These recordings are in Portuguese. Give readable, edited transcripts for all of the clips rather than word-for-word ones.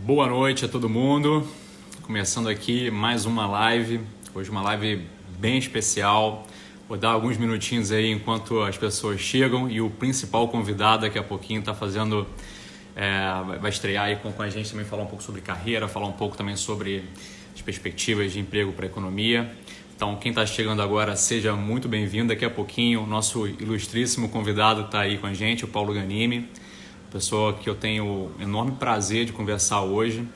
Boa noite a todo mundo. Começando aqui mais uma live. Hoje uma live bem especial. Vou dar alguns minutinhos aí enquanto as pessoas chegam e o principal convidado daqui a pouquinho está fazendo, vai estrear aí com a gente também, falar um pouco sobre carreira, falar um pouco também sobre as perspectivas de emprego para a economia. Então, quem está chegando agora, seja muito bem-vindo. Daqui a pouquinho, o nosso ilustríssimo convidado está aí com a gente, o Paulo Ganimi, pessoa que eu tenho o enorme prazer de conversar hoje.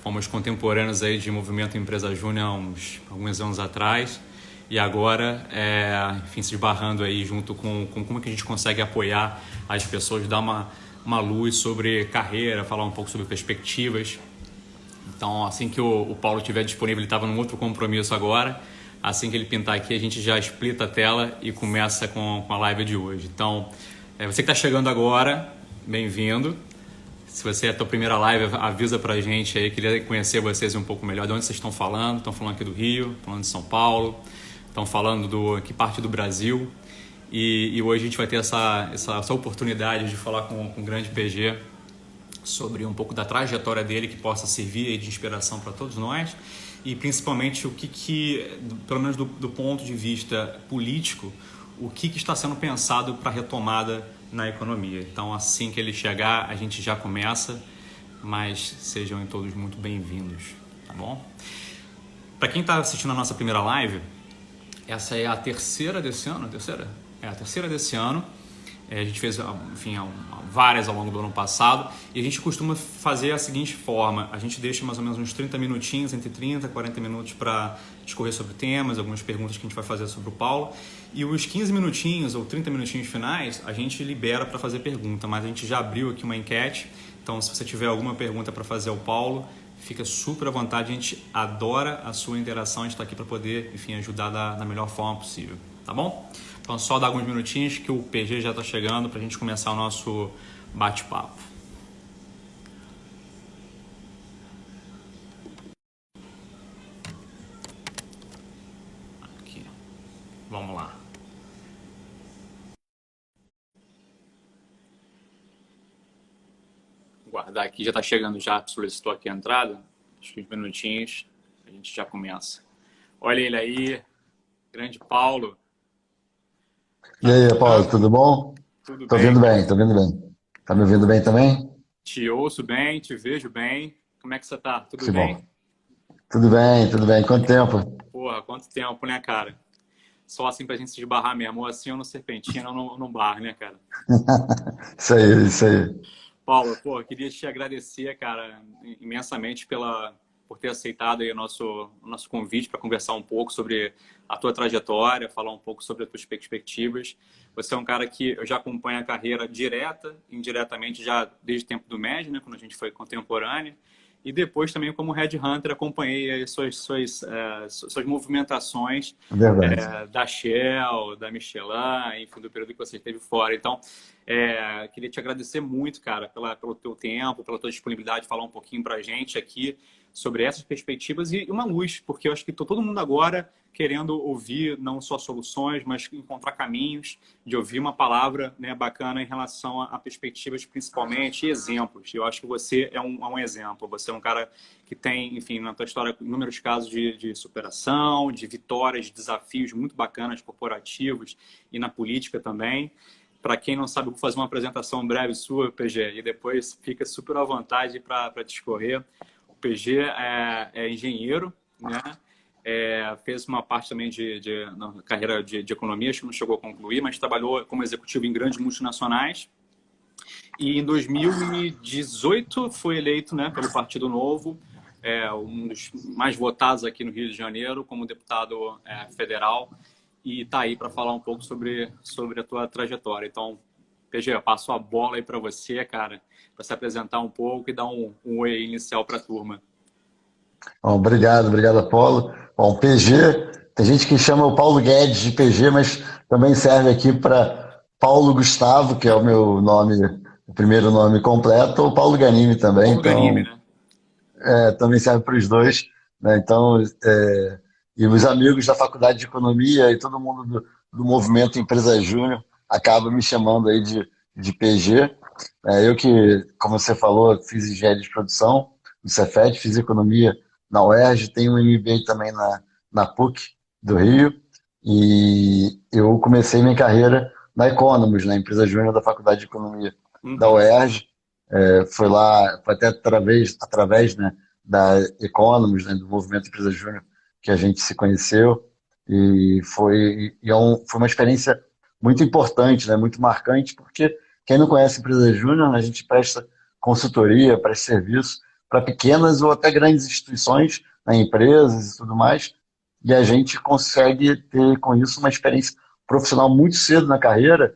Fomos contemporâneos aí de Movimento Empresa Júnior há alguns anos atrás e agora, enfim, se esbarrando aí junto com como é que a gente consegue apoiar as pessoas, dar uma luz sobre carreira, falar um pouco sobre perspectivas. Então, assim que o Paulo estiver disponível, ele estava num outro compromisso agora. Assim que ele pintar aqui, a gente já splita a tela e começa com a live de hoje. Então, você que está chegando agora, bem-vindo. Se você é a tua primeira live, avisa pra gente aí. Queria conhecer vocês um pouco melhor. De onde vocês estão falando? Estão falando aqui do Rio, falando de São Paulo, estão falando que parte do Brasil. E hoje a gente vai ter essa oportunidade de falar com o grande PG sobre um pouco da trajetória dele, que possa servir de inspiração para todos nós. E principalmente o que pelo menos do ponto de vista político, o que está sendo pensado para a retomada na economia. Então, assim que ele chegar, a gente já começa, mas sejam todos muito bem-vindos, tá bom? Para quem está assistindo a nossa primeira live, essa é a terceira desse ano, a terceira desse ano. A gente fez, enfim, várias ao longo do ano passado, e a gente costuma fazer a seguinte forma: a gente deixa mais ou menos uns 30 minutinhos, entre 30 e 40 minutos, para discorrer sobre temas, algumas perguntas que a gente vai fazer sobre o Paulo, e os 15 minutinhos ou 30 minutinhos finais a gente libera para fazer pergunta, mas a gente já abriu aqui uma enquete, então se você tiver alguma pergunta para fazer ao Paulo, fica super à vontade, a gente adora a sua interação, a gente está aqui para poder, enfim, ajudar da melhor forma possível, tá bom? Então, só dar alguns minutinhos que o PG já está chegando para a gente começar o nosso bate-papo. Aqui. Vamos lá. Vou guardar aqui, já está chegando, já solicitou aqui a entrada. Acho que uns minutinhos a gente já começa. Olha ele aí, grande Paulo. E Tá me aí, Paulo, escutando? tudo bom? Tudo Tô bem, ouvindo cara? bem, tô ouvindo bem. Tá me ouvindo bem também? Te ouço bem, te vejo bem. Como é que você tá? Tudo Que bem? bom. Tudo bem, tudo bem. Quanto tempo? Porra, quanto tempo, né, cara? Só assim pra gente se esbarrar mesmo, ou assim ou no Serpentina ou no bar, né, cara? Isso aí, isso aí. Paulo, pô, eu queria te agradecer, cara, imensamente por ter aceitado aí o nosso convite para conversar um pouco sobre a tua trajetória, falar um pouco sobre as tuas perspectivas. Você é um cara que eu já acompanho a carreira direta, indiretamente, já desde o tempo do MED, né, quando a gente foi contemporâneo. E depois também como headhunter acompanhei as suas movimentações Verdade. da Shell, da Michelin, enfim, do período que você esteve fora. Então, queria te agradecer muito, cara, pelo teu tempo, pela tua disponibilidade de falar um pouquinho para a gente aqui sobre essas perspectivas e uma luz, porque eu acho que está todo mundo agora querendo ouvir não só soluções, mas encontrar caminhos de ouvir uma palavra, né, bacana em relação a perspectivas principalmente e exemplos. Eu acho que você é um exemplo. Você é um cara que tem, enfim, na tua história, inúmeros casos de superação, de vitórias, de desafios muito bacanas, corporativos e na política também. Para quem não sabe, eu vou fazer uma apresentação breve sua, PG, e depois fica super à vontade para discorrer. O PG é engenheiro, né? Fez uma parte também na carreira de economia, acho que não chegou a concluir, mas trabalhou como executivo em grandes multinacionais. E em 2018 foi eleito, né, pelo Partido Novo, um dos mais votados aqui no Rio de Janeiro, como deputado federal, e está aí para falar um pouco sobre a tua trajetória. Então, PG, eu passo a bola aí para você, cara, para se apresentar um pouco e dar um oi inicial para a turma. Bom, obrigado, obrigado, Apolo. Bom, PG, tem gente que chama o Paulo Guedes de PG, mas também serve aqui para Paulo Gustavo, que é o meu nome, o primeiro nome completo, ou Paulo Ganimi também, Paulo Ganimi, então né? também serve para os dois, né? Então, e os amigos da Faculdade de Economia e todo mundo do movimento Empresa Júnior acaba me chamando aí de PG. Eu que, como você falou, fiz engenharia de produção, no Cefet, fiz economia na UERJ, tenho um MBA também na PUC do Rio, e eu comecei minha carreira na Economus, na empresa júnior da Faculdade de Economia da Uhum. UERJ. Foi lá, foi até através, né, da Economus, né, do movimento Empresa Júnior, que a gente se conheceu, e foi uma experiência muito importante, né, muito marcante, porque quem não conhece Empresa Júnior, né, a gente presta consultoria, presta serviço para pequenas ou até grandes instituições, né, empresas e tudo mais, e a gente consegue ter com isso uma experiência profissional muito cedo na carreira,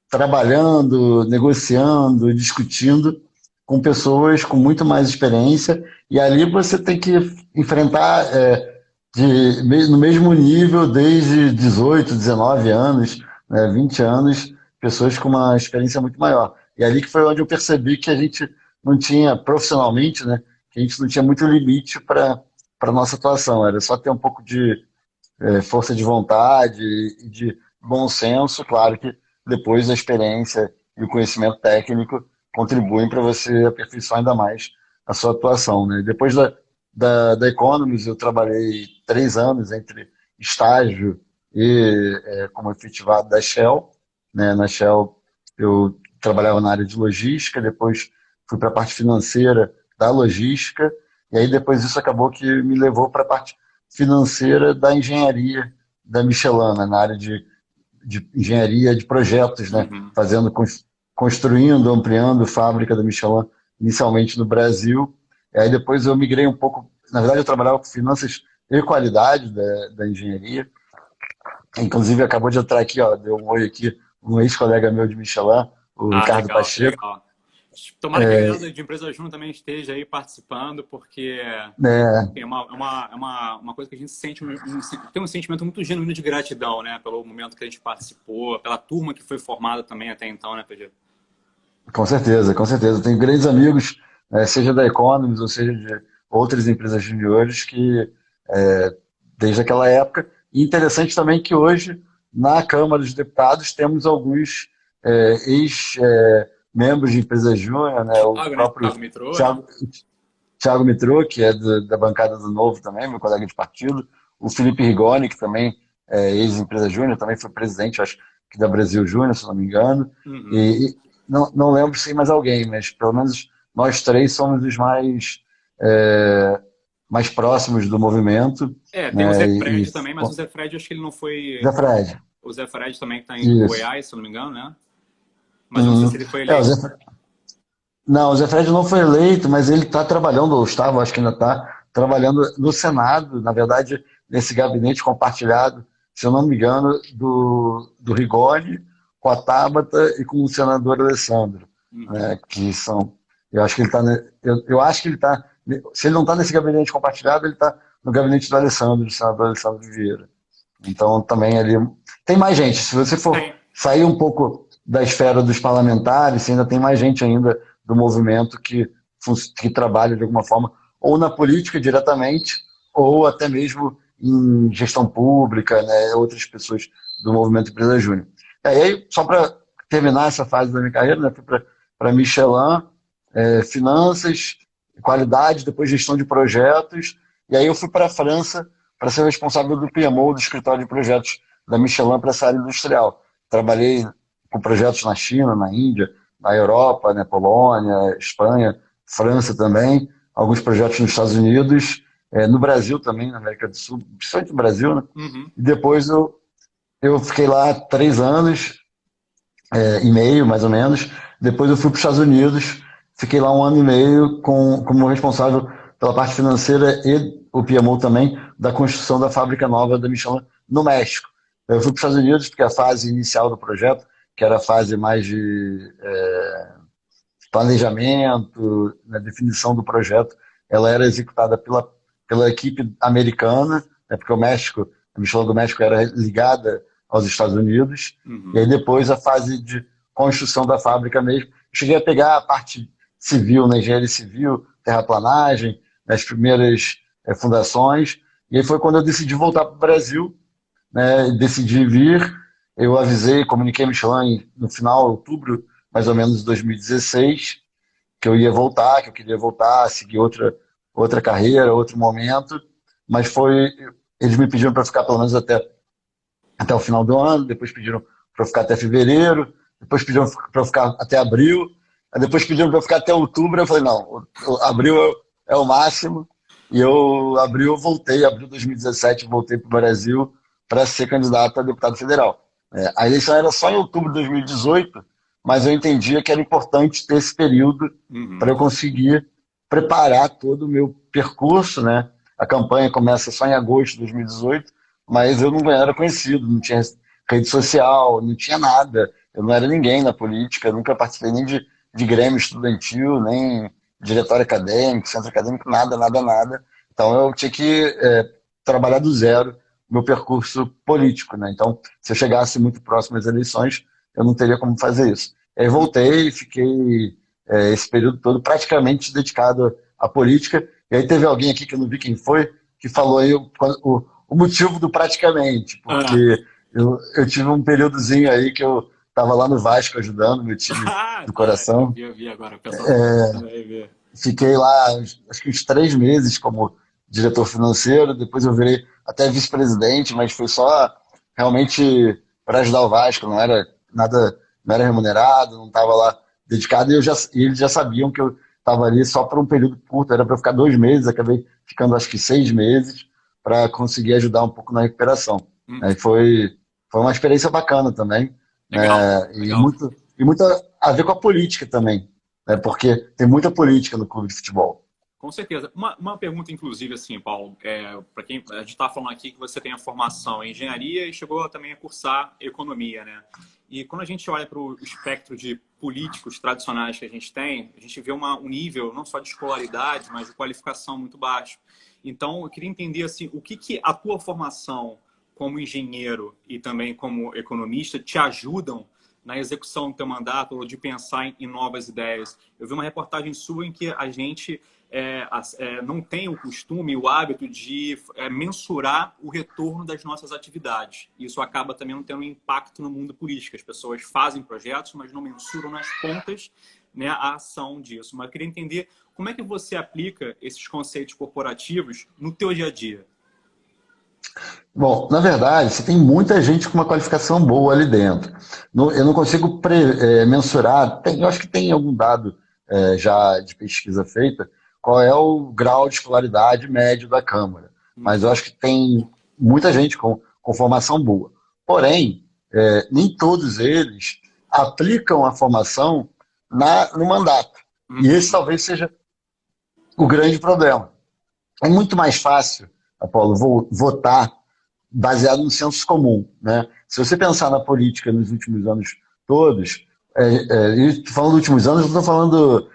trabalhando, negociando, discutindo com pessoas com muito mais experiência, e ali você tem que enfrentar no mesmo nível desde 18, 19 anos, né, 20 anos, pessoas com uma experiência muito maior. E ali que foi onde eu percebi que a gente não tinha, profissionalmente, né, que a gente não tinha muito limite para a nossa atuação, era só ter um pouco de força de vontade e de bom senso. Claro que depois a experiência e o conhecimento técnico contribuem para você aperfeiçoar ainda mais a sua atuação, né? Depois da Economus, eu trabalhei 3 anos entre estágio e como efetivado da Shell, né? Na Shell eu trabalhava na área de logística, depois fui para a parte financeira da logística, e aí depois isso acabou que me levou para a parte financeira da engenharia da Michelin, né, na área de engenharia de projetos, né, Uhum. construindo, ampliando fábrica da Michelin, inicialmente no Brasil. E aí depois eu migrei um pouco, na verdade eu trabalhava com finanças e qualidade da engenharia. Inclusive acabou de entrar aqui, ó, deu um oi aqui, um ex-colega meu de Michelin, o Ah, Ricardo legal, Pacheco. legal. Tomara que a galera de Empresa Júnior também esteja aí participando, porque É, uma coisa que a gente sente, tem um sentimento muito genuíno de gratidão, né? Pelo momento que a gente participou, pela turma que foi formada também até então, né, PG? com certeza, com certeza. Tenho grandes amigos, seja da Economus ou seja de outras empresas juniores que, desde aquela época. E interessante também que hoje, na Câmara dos Deputados, temos alguns ex-membros de empresas júnior, né? O Thiago, né? próprio Thiago Mitrô, né? Thiago, Thiago Mitrô, que é da bancada do Novo também, meu colega de partido. O Felipe Rigoni, que também é ex-empresa júnior, também foi presidente, acho que da Brasil Júnior, se não me engano. Uhum. E não lembro se tem mais alguém, mas pelo menos nós três somos os é, mais próximos do movimento, Tem o Zé né? Fred também, mas o Zé Fred acho que ele não Zé foi. Fred, O Zé Fred também está em isso. Goiás, se eu não me engano, né? Mas eu não sei se Uhum. ele foi É, o eleito. não, o Zé Fred não foi eleito, mas ele está trabalhando, ou estava, acho que ainda está, trabalhando no Senado, na verdade, nesse gabinete compartilhado, se eu não me engano, do Rigoni, com a Tabata e com o senador Alessandro, Uhum. né, que são, eu acho que ele está, eu acho que ele está, se ele não está nesse gabinete compartilhado, ele está no gabinete do Alessandro, do senador Alessandro Vieira. Então, também ali. Tem mais gente. Se você for Tem. sair um pouco da esfera dos parlamentares, ainda tem mais gente ainda do movimento que trabalha de alguma forma, ou na política diretamente, ou até mesmo em gestão pública, né, outras pessoas do movimento Empresa Júnior. E aí, só para terminar essa fase da minha carreira, né, fui para Michelin, finanças, qualidade, depois gestão de projetos, e aí eu fui para a França para ser responsável do PMO, do escritório de projetos da Michelin para essa área industrial. Trabalhei com projetos na China, na Índia, na Europa, na Polônia, Espanha, França também, alguns projetos nos Estados Unidos, no Brasil também, na América do Sul, principalmente no Brasil, né? Uhum. E depois eu fiquei lá 3 anos e meio, mais ou menos. Depois eu fui para os Estados Unidos, fiquei lá 1 ano e meio como responsável pela parte financeira e o PMO também da construção da fábrica nova da Michelin no México. Eu fui para os Estados Unidos porque a fase inicial do projeto, que era a fase mais de planejamento, na definição do projeto, ela era executada pela equipe americana, né, porque o México, a Michelin do México era ligada aos Estados Unidos, e Uhum. aí depois a fase de construção da fábrica mesmo. Eu cheguei a pegar a parte civil, na engenharia civil, terraplanagem, nas primeiras fundações, e aí foi quando eu decidi voltar para o Brasil, né, decidi vir, eu avisei, comuniquei a Michelin no final de outubro, mais ou menos de 2016, que eu ia voltar, que eu queria voltar, seguir outra carreira, outro momento, mas eles me pediram para ficar pelo menos até o final do ano, depois pediram para eu ficar até fevereiro, depois pediram para eu ficar até abril, aí depois pediram para eu ficar até outubro, eu falei, não, abril é o máximo, e abril eu voltei, abril de 2017 eu voltei para o Brasil para ser candidato a deputado federal. A eleição era só em outubro de 2018, mas eu entendia que era importante ter esse período para eu conseguir preparar todo o meu percurso, né? A campanha começa só em agosto de 2018, mas eu não era conhecido, não tinha rede social, não tinha nada. Eu não era ninguém na política, nunca participei nem de grêmio estudantil, nem diretório acadêmico, centro acadêmico, nada, nada, nada. Então eu tinha que trabalhar do zero meu percurso político, né? Então, se eu chegasse muito próximo às eleições, eu não teria como fazer isso. Aí voltei, fiquei esse período todo praticamente dedicado à política. E aí teve alguém aqui que eu não vi quem foi, que falou aí o motivo do praticamente, Ah, porque eu tive um períodozinho aí que eu estava lá no Vasco ajudando meu time do tá, coração. eu vi agora, o pessoal tá comentando aí, ver. Fiquei lá, acho que uns 3 meses como diretor financeiro, depois eu virei até vice-presidente, mas foi só realmente para ajudar o Vasco, não era nada, não era remunerado, não estava lá dedicado, e eles já sabiam que eu estava ali só por um período curto, era para eu ficar 2 meses, acabei ficando acho que 6 meses para conseguir ajudar um pouco na recuperação. Hum, Aí foi uma experiência bacana também, legal, né? legal. E muito a ver com a política também, né? Porque tem muita política no clube de futebol. Com certeza. Uma pergunta, inclusive, assim, Paulo, para quem a gente está falando aqui que você tem a formação em engenharia e chegou também a cursar economia, né? E quando a gente olha para o espectro de políticos tradicionais que a gente vê um nível não só de escolaridade, mas de qualificação muito baixo. Então, eu queria entender assim, o que a tua formação como engenheiro e também como economista te ajudam na execução do teu mandato ou de pensar em novas ideias. Eu vi uma reportagem sua em que a gente não tem o costume, o hábito de mensurar o retorno das nossas atividades. Isso acaba também não tendo um impacto no mundo político. As pessoas fazem projetos, mas não mensuram nas pontas, né, a ação disso. Mas eu queria entender como é que você aplica esses conceitos corporativos no teu dia a dia. Bom, na verdade, você tem muita gente com uma qualificação boa ali dentro. Eu não consigo mensurar, eu acho que tem algum dado já de pesquisa feita, qual é o grau de escolaridade médio da Câmara. Mas eu acho que tem muita gente com formação boa. Porém, nem todos eles aplicam a formação no mandato. E esse talvez seja o grande problema. É muito mais fácil, Apolo, votar baseado no senso comum, né? Se você pensar na política nos últimos anos todos, e falando dos últimos anos, eu não estou falando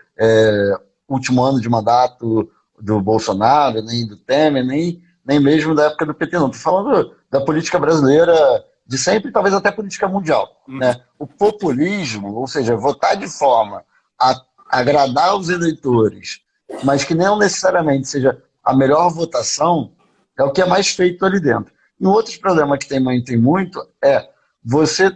último ano de mandato do Bolsonaro, nem do Temer, nem mesmo da época do PT, não. Estou falando da política brasileira de sempre, talvez até política mundial, né? O populismo, ou seja, votar de forma a agradar os eleitores, mas que não necessariamente seja a melhor votação, é o que é mais feito ali dentro. E um outro problema que tem muito você.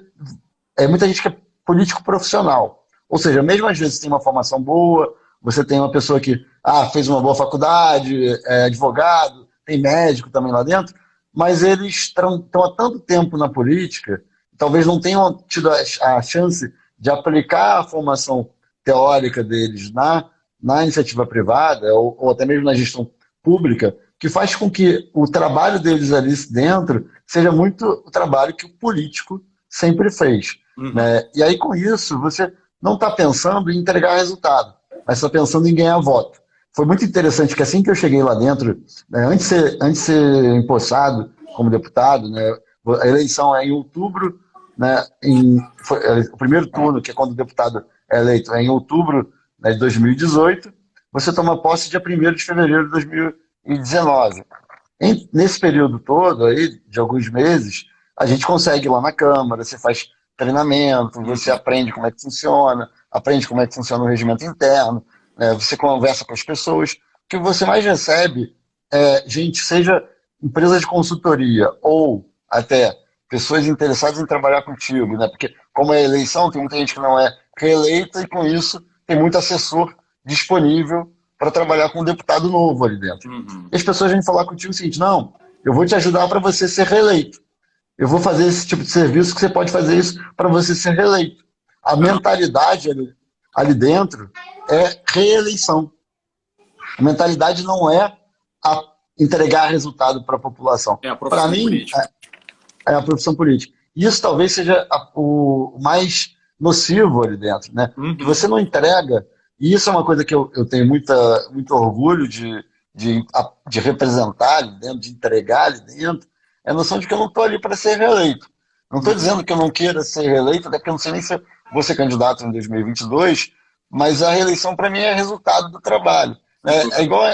Muita gente que é político profissional. Ou seja, mesmo às vezes tem uma formação boa, você tem uma pessoa que fez uma boa faculdade, é advogado, tem médico também lá dentro, mas eles estão há tanto tempo na política, talvez não tenham tido a chance de aplicar a formação teórica deles na iniciativa privada, ou até mesmo na gestão pública, que faz com que o trabalho deles ali dentro seja muito o trabalho que o político sempre fez. Né? E aí, com isso, você não está pensando em entregar resultado, mas está pensando em ganhar voto. Foi muito interessante que assim que eu cheguei lá dentro, né, antes de ser empossado como deputado, né, a eleição é em outubro, né, o primeiro turno, que é quando o deputado é eleito, é em outubro, né, de 2018, você toma posse dia 1º de fevereiro de 2019. Nesse período todo, aí, de alguns meses, a gente consegue ir lá na Câmara, você faz treinamento, você aprende como é que funciona, aprende como é que funciona o regimento interno, né, você conversa com as pessoas. O que você mais recebe gente, seja empresa de consultoria ou até pessoas interessadas em trabalhar contigo, né? Porque como é eleição, tem muita gente que não é reeleita e com isso tem muito assessor disponível para trabalhar com um deputado novo ali dentro. Uhum. E as pessoas vêm falar contigo o seguinte: não, eu vou te ajudar para você ser reeleito. Eu vou fazer esse tipo de serviço que você pode fazer isso para você ser reeleito. A Caramba. mentalidade ali dentro é reeleição. A mentalidade não é entregar resultado para a população. É a Para profissão mim, política. é a profissão política. Isso talvez seja o mais nocivo ali dentro, né? Que Uhum. você não entrega, e isso é uma coisa que eu tenho muito orgulho de representar ali dentro, de entregar ali dentro, é a noção de que eu não estou ali para ser reeleito. Não estou Uhum. dizendo que eu não queira ser reeleito, até porque eu não sei nem se eu vou ser candidato em 2022, mas a reeleição para mim é resultado do trabalho. Sem É dúvida. igual,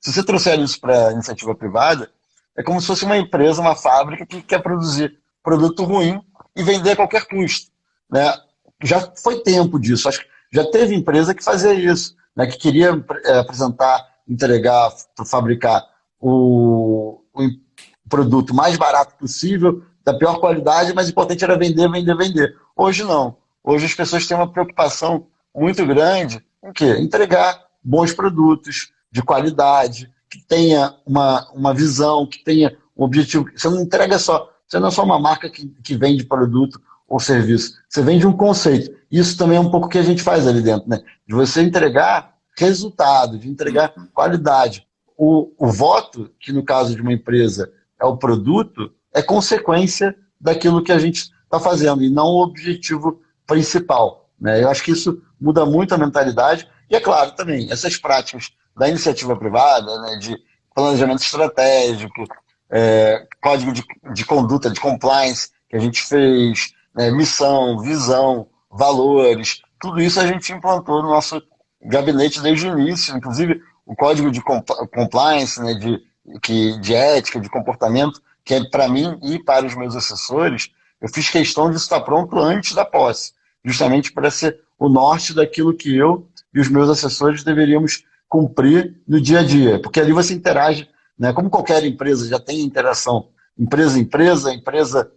se você trouxer isso para a iniciativa privada, é como se fosse uma empresa, uma fábrica que quer produzir produto ruim e vender a qualquer custo, né? Já foi tempo disso. Acho que já teve empresa que fazia isso, né? Que queria apresentar, entregar, fabricar o produto mais barato possível, da pior qualidade, mas o importante era vender, vender, vender. Hoje não. Hoje as pessoas têm uma preocupação muito grande em quê? Entregar bons produtos de qualidade, que tenha uma visão, que tenha um objetivo. Você não entrega só, você não é só uma marca que vende produto ou serviço, você vende um conceito. Isso também é um pouco o que a gente faz ali dentro, né? De você entregar resultado, de entregar Uhum. qualidade. O voto, que no caso de uma empresa é o produto, é consequência daquilo que a gente está fazendo e não o objetivo principal, né? Eu acho que isso muda muito a mentalidade e, é claro, também essas práticas da iniciativa privada, né, de planejamento estratégico, código de conduta, de compliance que a gente fez, né, missão, visão, valores, tudo isso a gente implantou no nosso gabinete desde o início, inclusive o código de compliance, né, de ética, de comportamento, que é para mim e para os meus assessores, eu fiz questão disso estar pronto antes da posse, justamente para ser o norte daquilo que eu e os meus assessores deveríamos cumprir no dia a dia, porque ali você interage, né? Como qualquer empresa já tem interação, empresa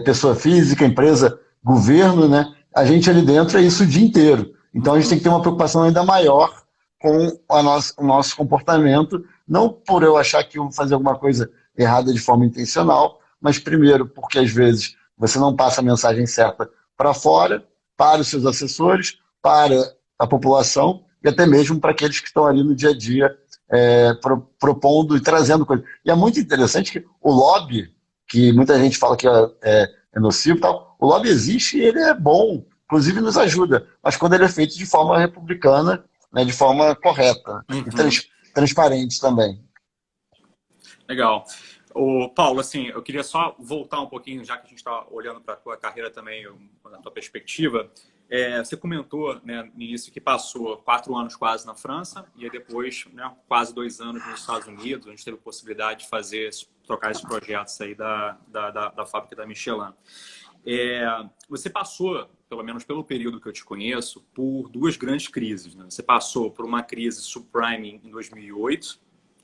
pessoa física, empresa governo, né? A gente ali dentro é isso o dia inteiro. Então a gente tem Uhum. que ter uma preocupação ainda maior com o nosso comportamento, não por eu achar que eu vou fazer alguma coisa errada de forma intencional, mas primeiro porque às vezes você não passa a mensagem certa para fora, para os seus assessores, para a população e até mesmo para aqueles que estão ali no dia a dia propondo e trazendo coisas. E é muito interessante que o lobby, que muita gente fala que é nocivo e tal, o lobby existe e ele é bom, inclusive nos ajuda, mas quando ele é feito de forma republicana, né, de forma correta e Uhum. transparente também. Legal. O Paulo, assim, eu queria só voltar um pouquinho, já que a gente está olhando para a tua carreira também, na tua perspectiva. Você comentou, né, no início que passou 4 anos quase na França e aí depois, né, quase 2 anos nos Estados Unidos, onde teve a possibilidade de trocar esses projetos aí da fábrica da Michelin. Você passou, pelo menos pelo período que eu te conheço, por duas grandes crises, né? Você passou por uma crise subprime em 2008,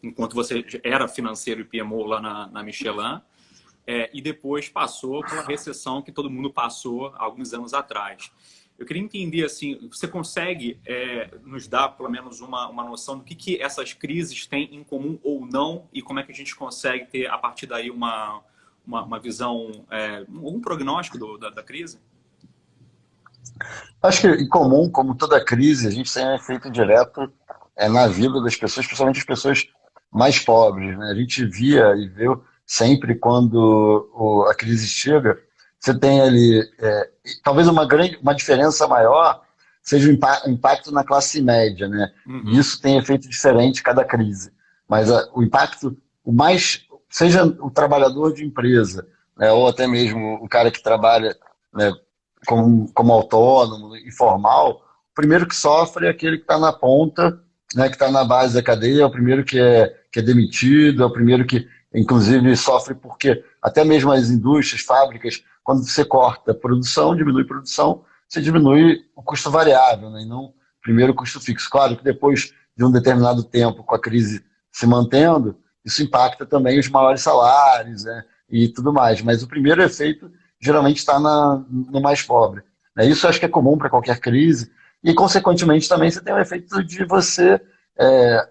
enquanto você era financeiro e PMO lá na Michelin, e depois passou pela recessão que todo mundo passou há alguns anos atrás. Eu queria entender, assim, você consegue nos dar pelo menos uma noção do que essas crises têm em comum ou não e como é que a gente consegue ter, a partir daí, uma visão, um prognóstico da crise? Acho que, em comum, como toda crise, a gente tem um efeito direto na vida das pessoas, principalmente as pessoas mais pobres, né? A gente via e viu sempre quando a crise chega, você tem ali, talvez uma diferença maior seja o impacto na classe média, né? E Uhum. isso tem efeito diferente cada crise. Mas o impacto, o mais, seja o trabalhador de empresa, né, ou até mesmo o cara que trabalha, né, como autônomo, informal, o primeiro que sofre é aquele que está na ponta, né, que está na base da cadeia, é o primeiro que é demitido, é o primeiro que, inclusive, sofre porque até mesmo as indústrias, fábricas, quando você corta a produção, diminui a produção, você diminui o custo variável, né, e não primeiro o custo fixo. Claro que depois de um determinado tempo, com a crise se mantendo, isso impacta também os maiores salários, né, e tudo mais. Mas o primeiro efeito geralmente está no mais pobre. Isso acho que é comum para qualquer crise. e, consequentemente, também você tem o efeito de você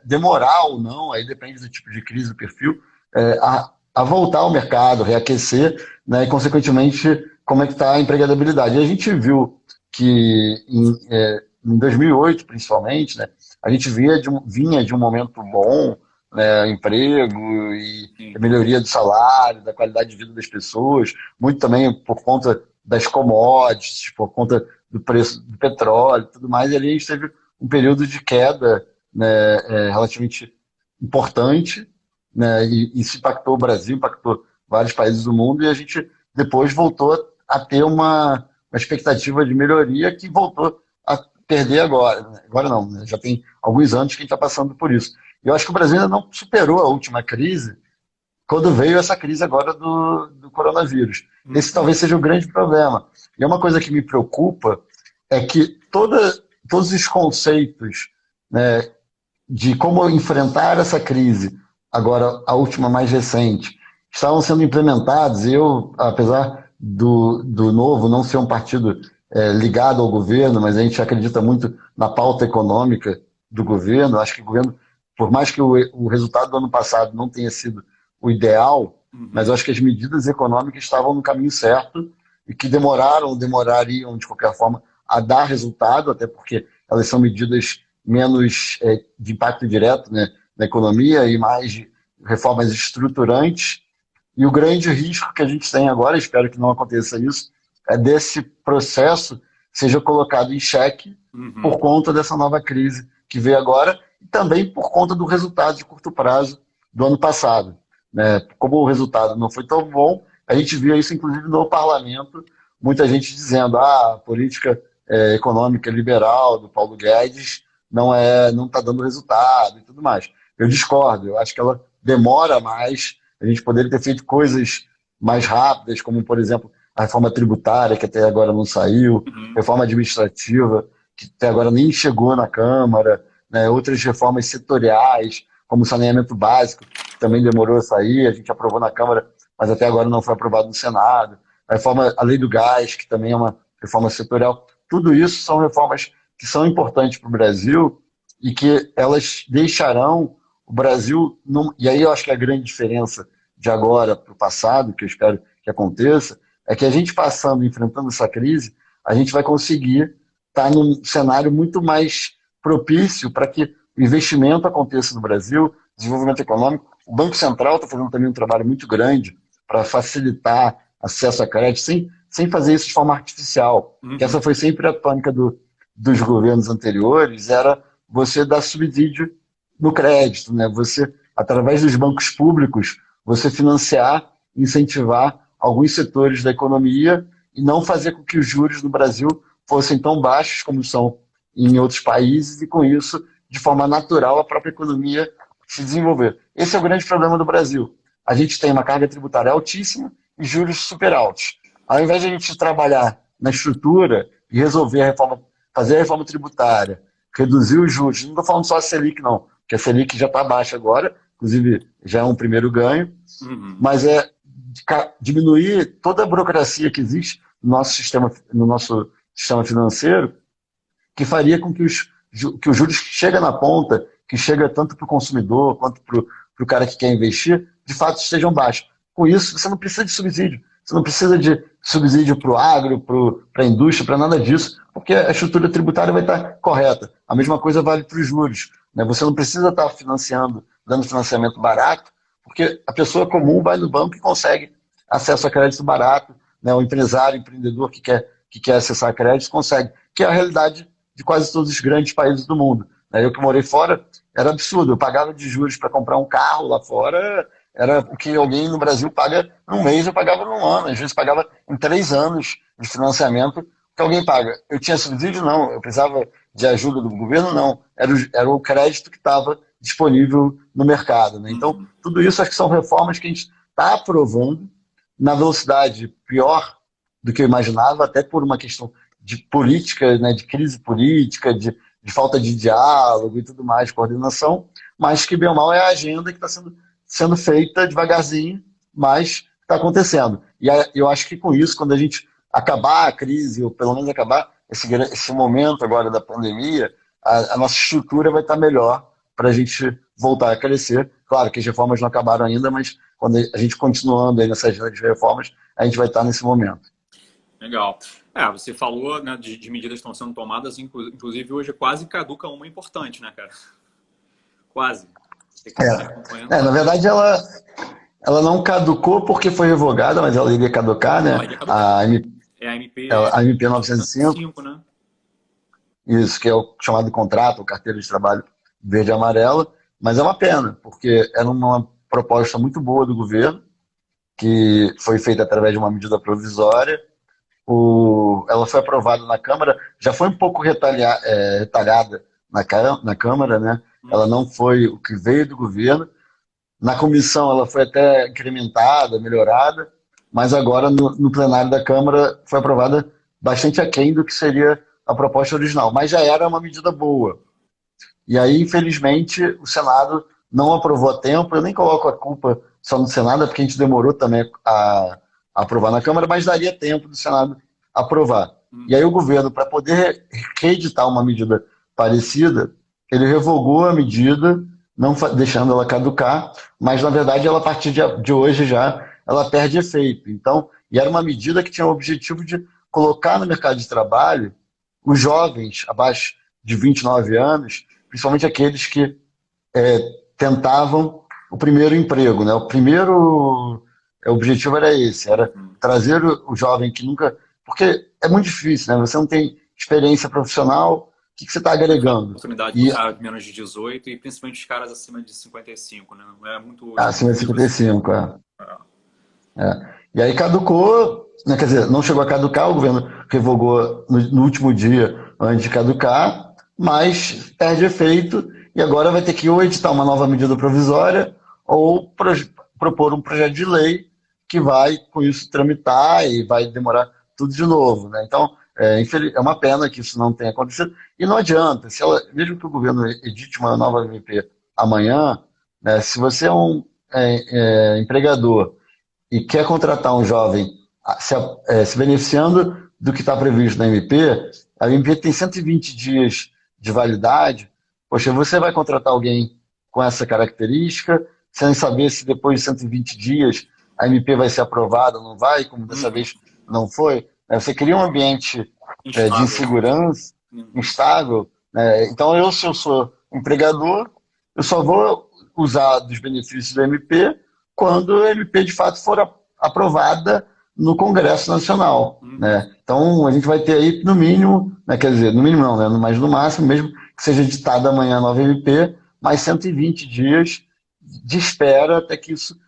demorar ou não, aí depende do tipo de crise, do perfil, a voltar ao mercado, reaquecer, né, e, consequentemente, como é que está a empregabilidade. E a gente viu que em 2008, principalmente, né, a gente vinha de um momento bom, né, emprego e a Sim. melhoria do salário, da qualidade de vida das pessoas, muito também por conta das commodities, por conta do preço do petróleo e tudo mais, e ali a gente teve um período de queda, né, relativamente importante, né, e isso impactou o Brasil, impactou vários países do mundo, e a gente depois voltou a ter uma expectativa de melhoria que voltou a perder agora. Né? Agora não, né? Já tem alguns anos que a gente está passando por isso. E eu acho que o Brasil ainda não superou a última crise, quando veio essa crise agora do coronavírus. Esse Uhum. talvez seja o grande problema. E é uma coisa que me preocupa, é que todos os conceitos, né, de como enfrentar essa crise, agora a última mais recente, estavam sendo implementados, e eu, apesar do Novo não ser um partido ligado ao governo, mas a gente acredita muito na pauta econômica do governo, acho que o governo, por mais que o resultado do ano passado não tenha sido o ideal, mas Uhum. eu acho que as medidas econômicas estavam no caminho certo e que demorariam, de qualquer forma, a dar resultado, até porque elas são medidas menos de impacto direto, né, na economia e mais de reformas estruturantes. E o grande risco que a gente tem agora, espero que não aconteça isso, é desse processo seja colocado em xeque por Uhum. conta dessa nova crise que veio agora e também por conta do resultado de curto prazo do ano passado. Né? Como o resultado não foi tão bom, a gente via isso inclusive no parlamento, muita gente dizendo a política econômica liberal do Paulo Guedes não está dando resultado e tudo mais. Eu discordo, eu acho que ela demora mais, a gente poderia ter feito coisas mais rápidas, como, por exemplo, a reforma tributária, que até agora não saiu, Uhum. reforma administrativa, que até agora nem chegou na Câmara, né, outras reformas setoriais, como o saneamento básico, que também demorou a sair, a gente aprovou na Câmara, mas até agora não foi aprovado no Senado. A lei do gás, que também é uma reforma setorial. Tudo isso são reformas que são importantes para o Brasil e que elas deixarão o Brasil. E aí eu acho que a grande diferença de agora para o passado, que eu espero que aconteça, é que a gente passando, enfrentando essa crise, a gente vai conseguir estar num cenário muito mais propício para que o investimento aconteça no Brasil, desenvolvimento econômico. O Banco Central está fazendo também um trabalho muito grande para facilitar acesso a crédito, sem fazer isso de forma artificial, que essa Uhum. foi sempre a tônica dos governos anteriores, era você dar subsídio no crédito, né? Você, através dos bancos públicos, você financiar, incentivar alguns setores da economia e não fazer com que os juros no Brasil fossem tão baixos como são em outros países e, com isso, de forma natural, a própria economia se desenvolver. Esse é o grande problema do Brasil. A gente tem uma carga tributária altíssima e juros super altos. Ao invés de a gente trabalhar na estrutura e resolver fazer a reforma tributária, reduzir os juros, não estou falando só a Selic, não, porque a Selic já está baixa agora, inclusive já é um primeiro ganho, Uhum. mas é diminuir toda a burocracia que existe no nosso sistema financeiro, que faria com que os juros que chega na ponta, que chega tanto para o consumidor quanto para o cara que quer investir, de fato estejam baixos. Com isso, você não precisa de subsídio. Você não precisa de subsídio para o agro, para a indústria, para nada disso, porque a estrutura tributária vai estar correta. A mesma coisa vale para os juros. Né? Você não precisa estar dando financiamento barato, porque a pessoa comum vai no banco e consegue acesso a crédito barato. Né? O empresário, o empreendedor que quer acessar crédito consegue, que é a realidade de quase todos os grandes países do mundo. Né? Eu que morei fora, era absurdo. Eu pagava de juros para comprar um carro lá fora, era o que alguém no Brasil paga num mês, eu pagava num ano. Às vezes pagava em 3 anos de financiamento que alguém paga. Eu tinha subsídio? Não. Eu precisava de ajuda do governo? Não. Era o crédito que estava disponível no mercado. Né? Então, Uhum. tudo isso acho que são reformas que a gente está aprovando na velocidade pior do que eu imaginava, até por uma questão de política, né, de crise política, de falta de diálogo e tudo mais, coordenação, mas que, bem ou mal, é a agenda que está sendo feita devagarzinho, mas está acontecendo. E eu acho que com isso, quando a gente acabar a crise, ou pelo menos acabar esse momento agora da pandemia, a nossa estrutura vai estar melhor para a gente voltar a crescer. Claro que as reformas não acabaram ainda, mas quando a gente continuando aí nessas grandes reformas, a gente vai estar nesse momento. Legal. Você falou, né, de medidas que estão sendo tomadas, inclusive hoje quase caduca uma importante, né, cara? Quase. Você que está acompanhando. Na verdade, ela não caducou porque foi revogada, mas ela iria caducar, né? Ela iria caducar. É a A MP 905, 905, né? isso, que é o chamado contrato, o carteira de trabalho verde e amarela, mas é uma pena, porque era uma proposta muito boa do governo, que foi feita através de uma medida provisória. Ela foi aprovada na Câmara, já foi um pouco retalhada na Câmara, né? Ela não foi o que veio do governo. Na comissão ela foi até incrementada, melhorada, mas agora no plenário da Câmara foi aprovada bastante aquém do que seria a proposta original. Mas já era uma medida boa. E aí, infelizmente, o Senado não aprovou a tempo. Eu nem coloco a culpa só no Senado, porque a gente demorou também a aprovar na Câmara, mas daria tempo do Senado aprovar. E aí o governo, para poder reeditar uma medida parecida, ele revogou a medida, não deixando ela caducar, mas na verdade ela a partir de hoje já ela perde efeito. Então, e era uma medida que tinha o objetivo de colocar no mercado de trabalho os jovens abaixo de 29 anos, principalmente aqueles que tentavam o primeiro emprego, né? O primeiro objetivo era esse, era trazer o jovem que nunca... Porque é muito difícil, né? Você não tem experiência profissional, o que você está agregando? Oportunidade para os caras de menos de 18 e principalmente os caras acima de 55, né? Não é muito... Acima de 55, E aí caducou, né? Quer dizer, não chegou a caducar, o governo revogou no último dia antes de caducar, mas perde efeito e agora vai ter que ou editar uma nova medida provisória ou propor um projeto de lei que vai, com isso, tramitar e vai demorar tudo de novo, né? Então, é uma pena que isso não tenha acontecido. E não adianta, mesmo que o governo edite uma nova MP amanhã, né, se você é um empregador e quer contratar um jovem se beneficiando do que está previsto na MP, a MP tem 120 dias de validade. Poxa, você vai contratar alguém com essa característica, sem saber se depois de 120 dias a MP vai ser aprovada ou não vai, como dessa vez não foi. Você cria um ambiente de insegurança, instável. Então, se eu sou empregador, eu só vou usar dos benefícios da MP quando a MP de fato for aprovada no Congresso Nacional. Né? Então, a gente vai ter aí, no mínimo, né, quer dizer, no mínimo não, né, mas no máximo, mesmo que seja editada amanhã a nova MP, mais 120 dias de espera até que isso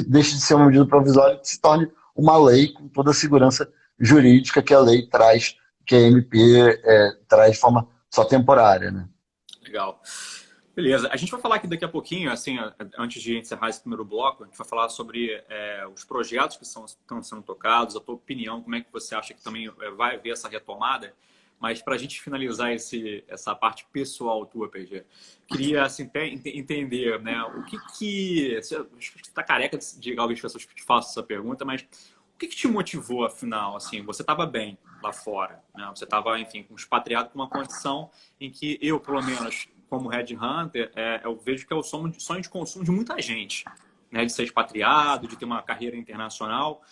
deixe de ser uma medida provisória e se torne uma lei com toda a segurança jurídica que a lei traz, que a MP traz de forma só temporária. Né? Legal. Beleza. A gente vai falar aqui daqui a pouquinho, assim, antes de encerrar esse primeiro bloco, a gente vai falar sobre os projetos que estão sendo tocados, a tua opinião, como é que você acha que também vai haver essa retomada. Mas para a gente finalizar essa parte pessoal tua, PG, queria assim, entender, né, o que você está careca de algumas pessoas que te façam essa pergunta, mas o que te motivou, afinal? Assim, você estava bem lá fora, né? Você estava, enfim, expatriado com uma condição em que eu, pelo menos, como headhunter, eu vejo que é o sonho de consumo de muita gente, né? De ser expatriado, de ter uma carreira internacional.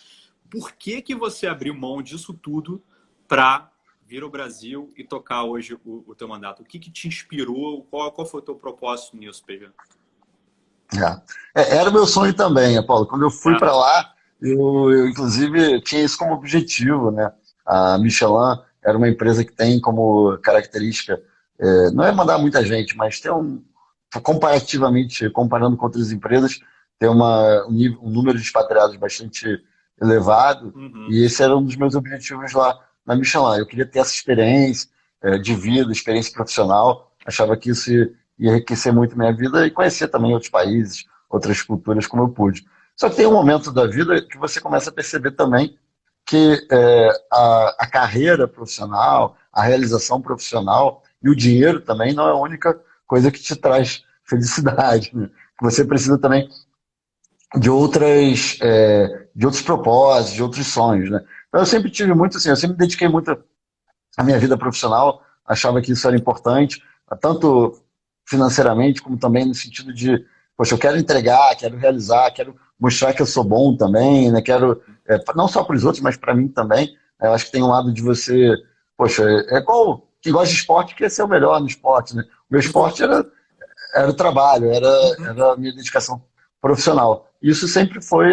Por que você abriu mão disso tudo para vir ao Brasil e tocar hoje o teu mandato? O que te inspirou? Qual foi o teu propósito nisso, PG? Era o meu sonho também, Apolo. Quando eu fui para lá, eu, inclusive, tinha isso como objetivo, né? A Michelin era uma empresa que tem como característica, não é mandar muita gente, mas ter comparativamente, comparando com outras empresas, ter um número de expatriados bastante elevado, e esse era um dos meus objetivos lá na Michelin. Eu queria ter essa experiência de vida, experiência profissional, achava que isso ia enriquecer muito minha vida e conhecer também outros países, outras culturas como eu pude. Só que tem um momento da vida que você começa a perceber também que a carreira profissional, a realização profissional e o dinheiro também não é a única coisa que te traz felicidade. Né? Você precisa também de outros propósitos, de outros sonhos. Né? Então eu sempre tive muito assim, eu sempre me dediquei muito a minha vida profissional, achava que isso era importante, tanto financeiramente como também no sentido de, poxa, eu quero entregar, quero realizar, quero mostrar que eu sou bom também, né? Quero, não só para os outros, mas para mim também. Eu acho que tem um lado de você, poxa, é igual quem gosta de esporte quer ser o melhor no esporte, né? O meu esporte era o trabalho, Uhum. era a minha dedicação profissional. Isso sempre foi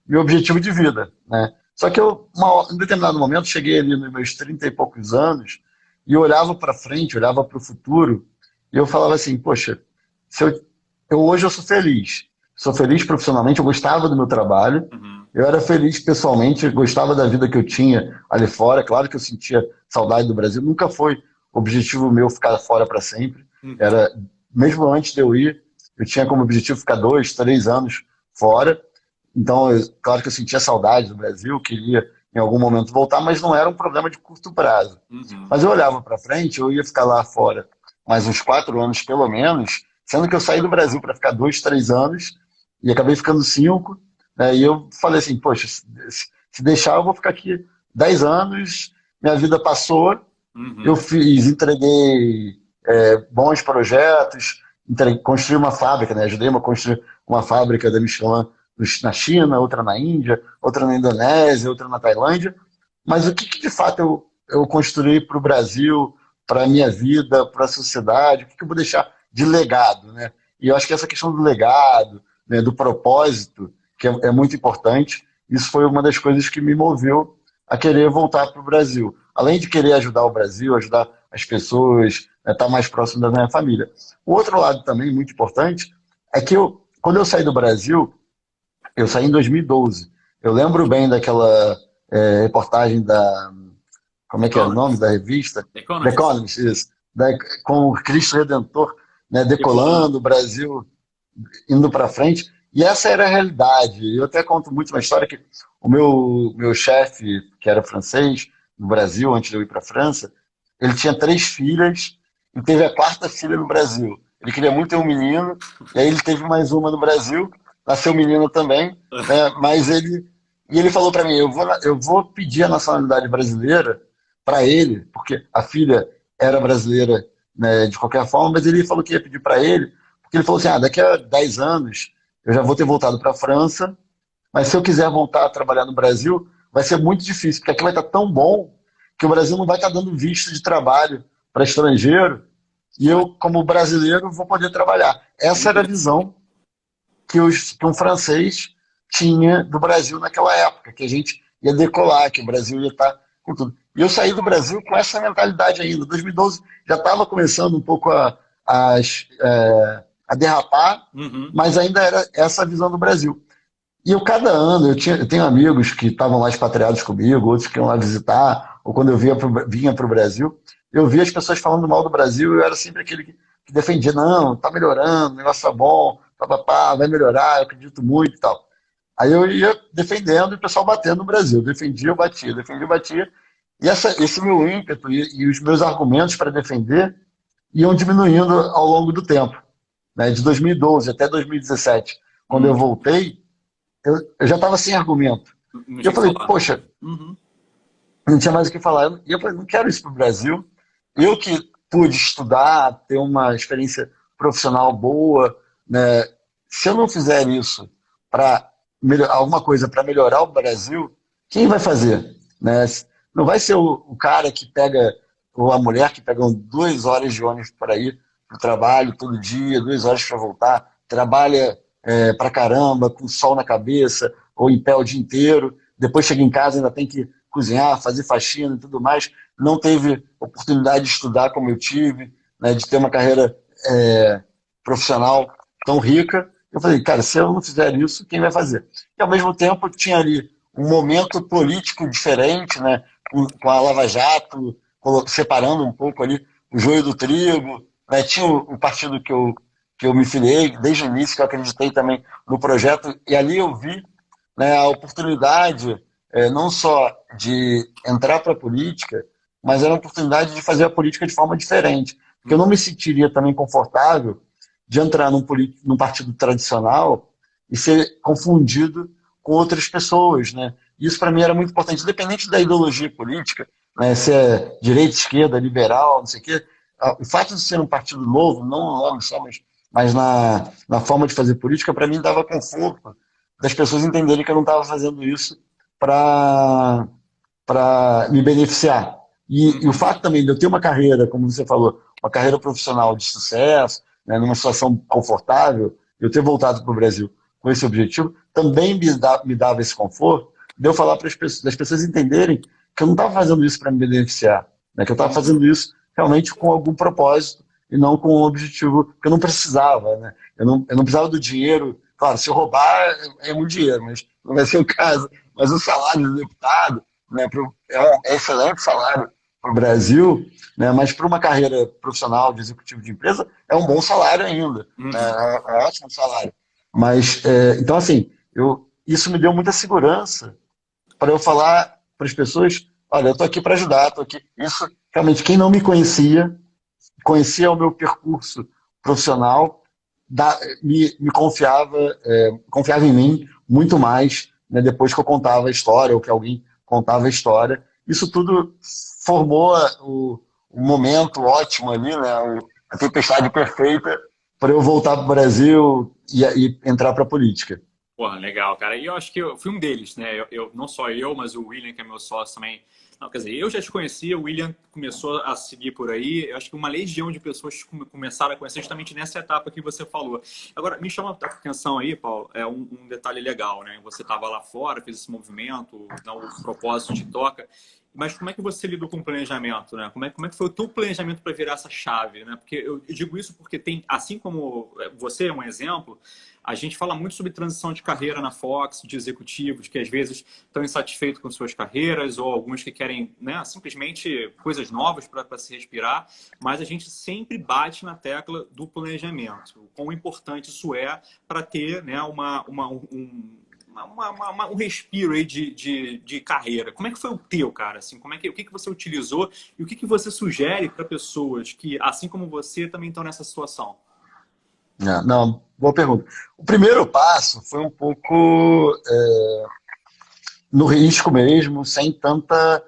meu objetivo de vida, né? Só que em determinado momento, cheguei ali nos meus 30 e poucos anos e eu olhava para frente, olhava para o futuro e eu falava assim, poxa, se hoje eu sou feliz profissionalmente, eu gostava do meu trabalho, Uhum. eu era feliz pessoalmente, eu gostava da vida que eu tinha ali fora, claro que eu sentia saudade do Brasil, nunca foi objetivo meu ficar fora para sempre, Uhum. era mesmo antes de eu ir, eu tinha como objetivo ficar 2, 3 anos fora. Então, claro que eu sentia saudade do Brasil, queria em algum momento voltar, mas não era um problema de curto prazo. Uhum. Mas eu olhava para frente, eu ia ficar lá fora mais uns 4 anos pelo menos, sendo que eu saí do Brasil para ficar 2, 3 anos e acabei ficando 5. Né, e eu falei assim, poxa, se deixar eu vou ficar aqui 10 anos, minha vida passou, eu Uhum. entreguei bons projetos, construí uma fábrica, né? Ajudei a construir uma fábrica da Michelin na China, outra na Índia, outra na Indonésia, outra na Tailândia. Mas o que de fato eu construí para o Brasil, para a minha vida, para a sociedade? O que eu vou deixar de legado, né? E eu acho que essa questão do legado, né, do propósito, que é muito importante, isso foi uma das coisas que me moveu a querer voltar para o Brasil. Além de querer ajudar o Brasil, ajudar as pessoas, né, estar mais próximo da minha família. O outro lado também muito importante é que quando eu saí do Brasil, eu saí em 2012. Eu lembro bem daquela reportagem como é que era o nome Economist. da revista? The Economist. Economist, isso. Com o Cristo Redentor, né, Decolando. decolando, o Brasil indo para frente. E essa era a realidade. Eu até conto muito uma história que o meu chefe, que era francês, no Brasil, antes de eu ir para a França, ele tinha 3 filhas e teve a quarta filha no Brasil. Ele queria muito ter um menino, e aí ele teve mais uma no Brasil, nasceu um menino também, né, e ele falou para mim, eu vou pedir a nacionalidade brasileira para ele, porque a filha era brasileira, né, de qualquer forma, mas ele falou que ia pedir para ele, porque ele falou assim, daqui a 10 anos eu já vou ter voltado para a França, mas se eu quiser voltar a trabalhar no Brasil, vai ser muito difícil, porque aqui vai estar tão bom que o Brasil não vai estar dando visto de trabalho para estrangeiro, e Olha, eu, como brasileiro, vou poder trabalhar. Essa era a interessante. visão que um francês tinha do Brasil naquela época, que a gente ia decolar, que o Brasil ia estar com tudo. E eu saí do Brasil com essa mentalidade ainda. 2012 já estava começando um pouco a, a derrapar, Uhum. mas ainda era essa visão do Brasil. E eu, cada ano, eu tenho amigos que estavam lá expatriados comigo, outros que iam lá visitar, ou quando eu vinha para o Brasil, eu via as pessoas falando mal do Brasil, e eu era sempre aquele que defendia, não, tá melhorando, o negócio tá bom, papapá, vai melhorar, eu acredito muito e tal. Aí eu ia defendendo e o pessoal batendo no Brasil. Defendia, eu batia. E esse meu ímpeto e os meus argumentos para defender iam diminuindo ao longo do tempo. Né? De 2012 até 2017, quando eu Hum. voltei, eu já estava sem argumento. Não E eu tinha o que falei, falar. poxa, Uhum. não tinha mais o que falar. E eu falei, não quero isso para o Brasil. Eu que pude estudar, ter uma experiência profissional boa, né? Se eu não fizer isso para alguma coisa para melhorar o Brasil, quem vai fazer? Né? Não vai ser o cara que pega, ou a mulher que pegam 2 horas de ônibus para ir para o trabalho todo dia, 2 horas para voltar, trabalha pra caramba, com sol na cabeça, ou em pé o dia inteiro, depois chega em casa e ainda tem que cozinhar, fazer faxina e tudo mais, não teve oportunidade de estudar como eu tive, né, de ter uma carreira profissional tão rica. Eu falei, cara, se eu não fizer isso, quem vai fazer? E ao mesmo tempo tinha ali um momento político diferente, né, com a Lava Jato, separando um pouco ali o joio do trigo, né, tinha o partido que eu me filiei desde o início, que eu acreditei também no projeto, e ali eu vi, né, a oportunidade não só de entrar para a política, mas era a oportunidade de fazer a política de forma diferente. Porque eu não me sentiria também confortável de entrar num partido tradicional e ser confundido com outras pessoas. Né? Isso para mim era muito importante, independente da ideologia política, né, se é direita, esquerda, liberal, não sei o quê. O fato de ser um partido novo, não no nome só, mas na forma de fazer política, para mim dava conforto das pessoas entenderem que eu não estava fazendo isso para me beneficiar. E o Uhum. fato também de eu ter uma carreira, como você falou, uma carreira profissional de sucesso, né, numa situação confortável, eu ter voltado para o Brasil com esse objetivo, também me dava esse conforto de eu falar para das pessoas entenderem que eu não estava fazendo isso para me beneficiar, né, que eu estava Uhum. fazendo isso realmente com algum propósito e não com um objetivo que eu não precisava. Né? Eu não precisava do dinheiro. Claro, se eu roubar é muito dinheiro, mas não vai ser o caso. Mas o salário do deputado, né, é um excelente salário para o Brasil, né, mas para uma carreira profissional de executivo de empresa é um bom salário ainda, né, Uhum. é um ótimo salário. Mas, então, assim, isso me deu muita segurança para eu falar para as pessoas, olha, eu estou aqui para ajudar, estou aqui. Isso, realmente, quem não me conhecia o meu percurso profissional, me confiava, confiava em mim muito mais, né, depois que eu contava a história ou que alguém contava a história. Isso tudo formou o momento ótimo ali, né, a tempestade perfeita para eu voltar para o Brasil e entrar para a política. Porra, legal, cara. E eu acho que eu fui um deles, né? Não só eu, mas o William, que é meu sócio também. Não, quer dizer, eu já te conhecia, o William começou a seguir por aí. Eu acho que uma legião de pessoas começaram a conhecer justamente nessa etapa que você falou. Agora, me chama a atenção aí, Paulo, um detalhe legal, né? Você estava lá fora, fez esse movimento, não, o propósito te toca. Mas como é que você lidou com o planejamento, né? Como é que foi o teu planejamento para virar essa chave, né? Porque eu digo isso porque tem, assim como você é um exemplo, a gente fala muito sobre transição de carreira na Fox, de executivos que às vezes estão insatisfeitos com suas carreiras ou alguns que querem, né, simplesmente coisas novas para se respirar, mas a gente sempre bate na tecla do planejamento, o quão importante isso é para ter, né, um respiro aí de carreira. Como é que foi o teu, cara? Assim, o que você utilizou e o que você sugere para pessoas que, assim como você, também estão nessa situação? Não, boa pergunta. O primeiro passo foi um pouco no risco mesmo, sem tanta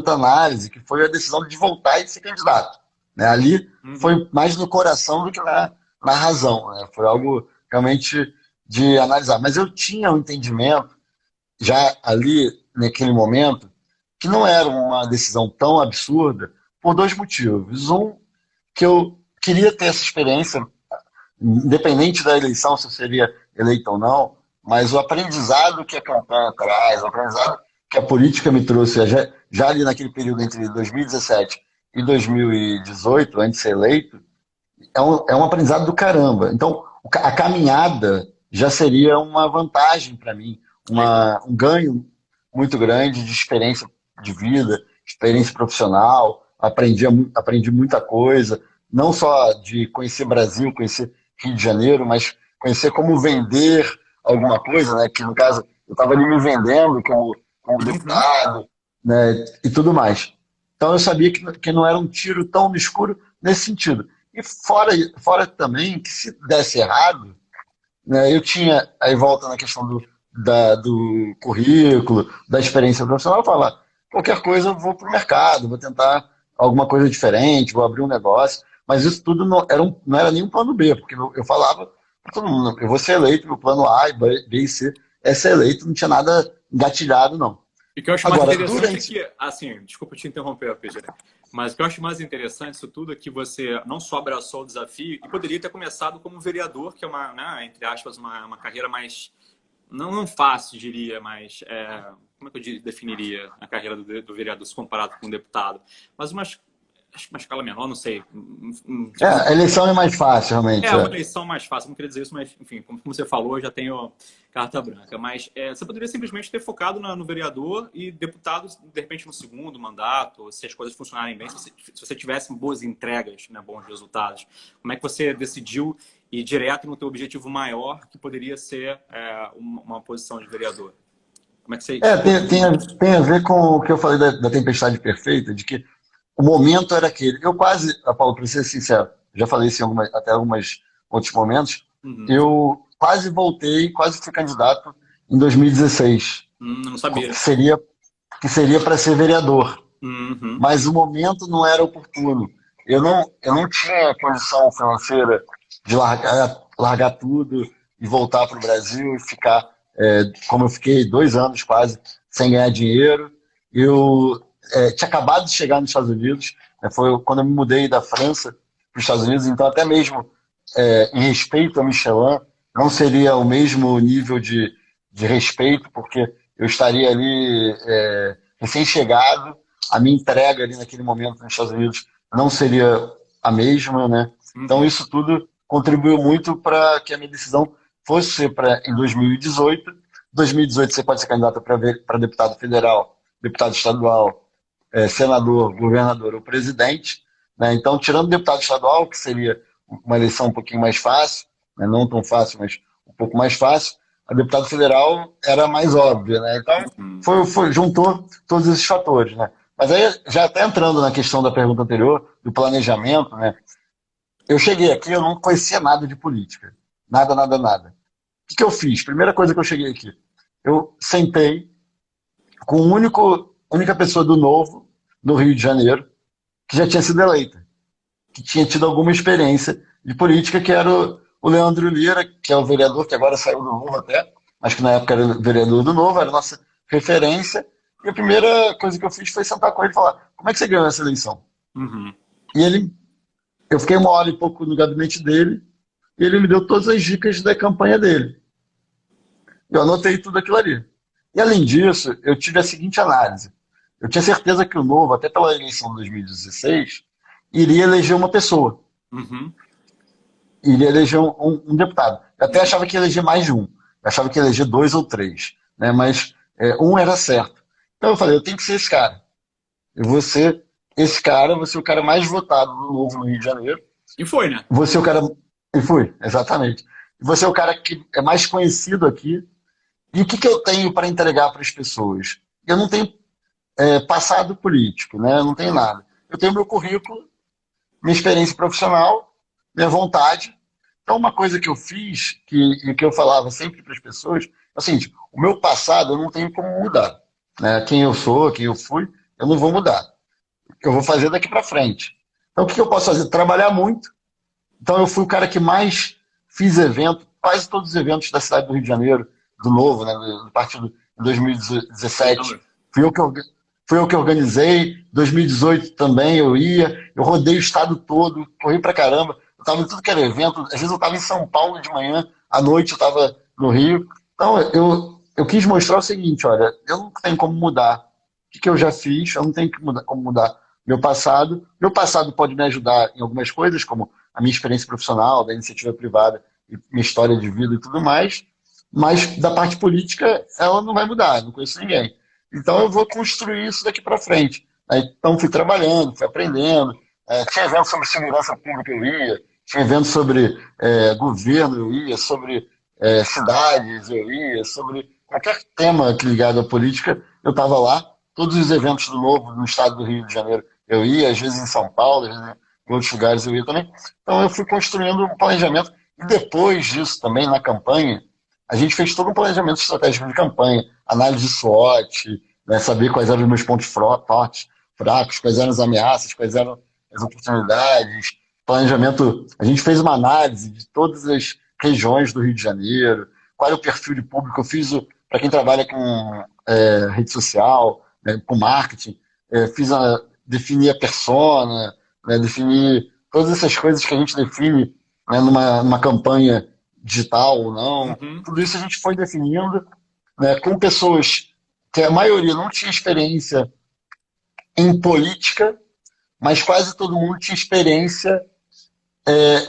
análise, que foi a decisão de voltar e ser candidato. Né? Ali Uhum. foi mais no coração do que na razão. Né? Foi algo realmente de analisar. Mas eu tinha um entendimento, já ali, naquele momento, que não era uma decisão tão absurda, por dois motivos. Um, que eu queria ter essa experiência, independente da eleição, se eu seria eleito ou não, mas o aprendizado que a campanha traz, o aprendizado que a política me trouxe já ali naquele período entre 2017 e 2018, antes de ser eleito, é um aprendizado do caramba. Então, a caminhada já seria uma vantagem para mim, Legal. um ganho muito grande de experiência de vida, experiência profissional, aprendi muita coisa, não só de conhecer Brasil, conhecer Rio de Janeiro, mas conhecer como vender alguma coisa, né? Que no caso eu estava ali me vendendo como Uhum. deputado, né? E tudo mais. Então eu sabia que não era um tiro tão no escuro nesse sentido. E fora também que se desse errado, né, eu tinha, aí volta na questão do currículo, da experiência profissional, eu falar, qualquer coisa eu vou para o mercado, vou tentar alguma coisa diferente, vou abrir um negócio, mas isso tudo não era nem um plano B, porque eu falava para todo mundo, eu vou ser eleito, meu plano A, B e C é ser eleito, não tinha nada engatilhado, não. E o que eu acho mais Agora, interessante é durante. que, assim, desculpa te interromper, PG, mas o que eu acho mais interessante disso tudo é que você não só abraçou o desafio e poderia ter começado como vereador, que é uma, né, entre aspas, uma carreira mais, não fácil, diria, mas como é que eu definiria a carreira do vereador se comparado com um deputado? Mas acho que uma escala menor, não sei. A eleição é mais fácil, realmente. É uma eleição mais fácil, não queria dizer isso, mas, enfim, como você falou, eu já tenho carta branca. Mas você poderia simplesmente ter focado no vereador e deputado, de repente, no segundo mandato, se as coisas funcionarem bem, se você tivesse boas entregas, né, bons resultados. Como é que você decidiu ir direto no teu objetivo maior, que poderia ser uma posição de vereador? Como é que você escolheu isso? Tem a ver com o que eu falei da tempestade perfeita, de que o momento era aquele. Eu quase, Paulo, para ser sincero, já falei isso até alguns outros momentos, Uhum. eu quase voltei, quase fui candidato em 2016, Não sabia. que seria para ser vereador. Uhum. mas o momento não era oportuno. Eu não tinha condição financeira de largar tudo e voltar para o Brasil e ficar, como eu fiquei 2 anos quase sem ganhar dinheiro. Eu tinha acabado de chegar nos Estados Unidos, né, foi quando eu me mudei da França para os Estados Unidos, então até mesmo em respeito a Michelin, não seria o mesmo nível de respeito, porque eu estaria ali recém-chegado, a minha entrega ali naquele momento nos Estados Unidos não seria a mesma, né? Então Uhum. isso tudo contribuiu muito para que a minha decisão fosse para em 2018. 2018 você pode ser candidato para deputado federal, deputado estadual, senador, governador ou presidente, né? Então, tirando o deputado estadual, que seria uma eleição um pouquinho mais fácil, né? Não tão fácil, mas um pouco mais fácil, a deputado federal era mais óbvia, né? Então, Uhum. juntou todos esses fatores, né? Mas aí, já até entrando na questão da pergunta anterior, do planejamento, né? Eu cheguei aqui, eu não conhecia nada de política. Nada, nada, nada. O que eu fiz? Primeira coisa que eu cheguei aqui, eu sentei com única pessoa do Novo, no Rio de Janeiro, que já tinha sido eleita, que tinha tido alguma experiência de política, que era o Leandro Lira, que é o vereador, que agora saiu do Novo até, mas que na época era vereador do Novo, era a nossa referência. E a primeira coisa que eu fiz foi sentar com ele e falar: como é que você ganhou essa eleição? Uhum. E eu fiquei 1 hora e pouco no gabinete dele, e ele me deu todas as dicas da campanha dele. Eu anotei tudo aquilo ali. E além disso, eu tive a seguinte análise. Eu tinha certeza que o Novo, até pela eleição de 2016, iria eleger uma pessoa, Uhum. iria eleger um deputado. Eu até achava que ia eleger mais de um. Eu achava que ia eleger 2 ou 3, né? Mas um era certo. Então eu falei, eu tenho que ser esse cara. Eu vou ser esse cara, vou ser o cara mais votado do Novo no Rio de Janeiro. E foi, né? Vou ser o cara... E fui, exatamente. Vou ser o cara que é mais conhecido aqui. E o que, que eu tenho para entregar para as pessoas? Eu não tenho passado político, né? Eu não tenho nada. Eu tenho meu currículo, minha experiência profissional, minha vontade. Então, uma coisa que eu fiz, e que eu falava sempre para as pessoas, é o seguinte: o meu passado eu não tenho como mudar. Né? Quem eu sou, quem eu fui, eu não vou mudar. O que eu vou fazer daqui para frente. Então, o que, que eu posso fazer? Trabalhar muito. Então, eu fui o cara que mais fiz evento, quase todos os eventos da cidade do Rio de Janeiro, do Novo, né, do partido em Lembra? 2017. Fui eu que, fui eu que organizei. 2018 também eu ia. Eu rodei o estado todo, corri pra caramba. Eu estava em tudo que era evento. Às vezes eu estava em São Paulo de manhã, à noite eu estava no Rio. Então, eu quis mostrar o seguinte: olha, eu não tenho como mudar o que eu já fiz, eu não tenho como mudar meu passado. Meu passado pode me ajudar em algumas coisas, como a minha experiência profissional, da iniciativa privada, e minha história de vida e tudo mais, mas da parte política ela não vai mudar, não conheço ninguém. Então eu vou construir isso daqui para frente. Então fui trabalhando, fui aprendendo. Tinha eventos sobre segurança pública eu ia, tinha eventos sobre governo eu ia, sobre cidades eu ia, sobre qualquer tema que ligado à política eu estava lá. Todos os eventos do Novo no estado do Rio de Janeiro eu ia, às vezes em São Paulo, às vezes em outros lugares eu ia também. Então eu fui construindo um planejamento. E depois disso também, na campanha, a gente fez todo um planejamento estratégico de campanha, análise de SWOT, né, saber quais eram os meus pontos fortes, fracos, quais eram as ameaças, quais eram as oportunidades. Planejamento, a gente fez uma análise de todas as regiões do Rio de Janeiro, qual é o perfil de público. Eu fiz para quem trabalha com rede social, né, com marketing, defini a persona, né, definir todas essas coisas que a gente define, né, numa campanha digital ou não. Uhum. Tudo isso a gente foi definindo, né, com pessoas que a maioria não tinha experiência em política, mas quase todo mundo tinha experiência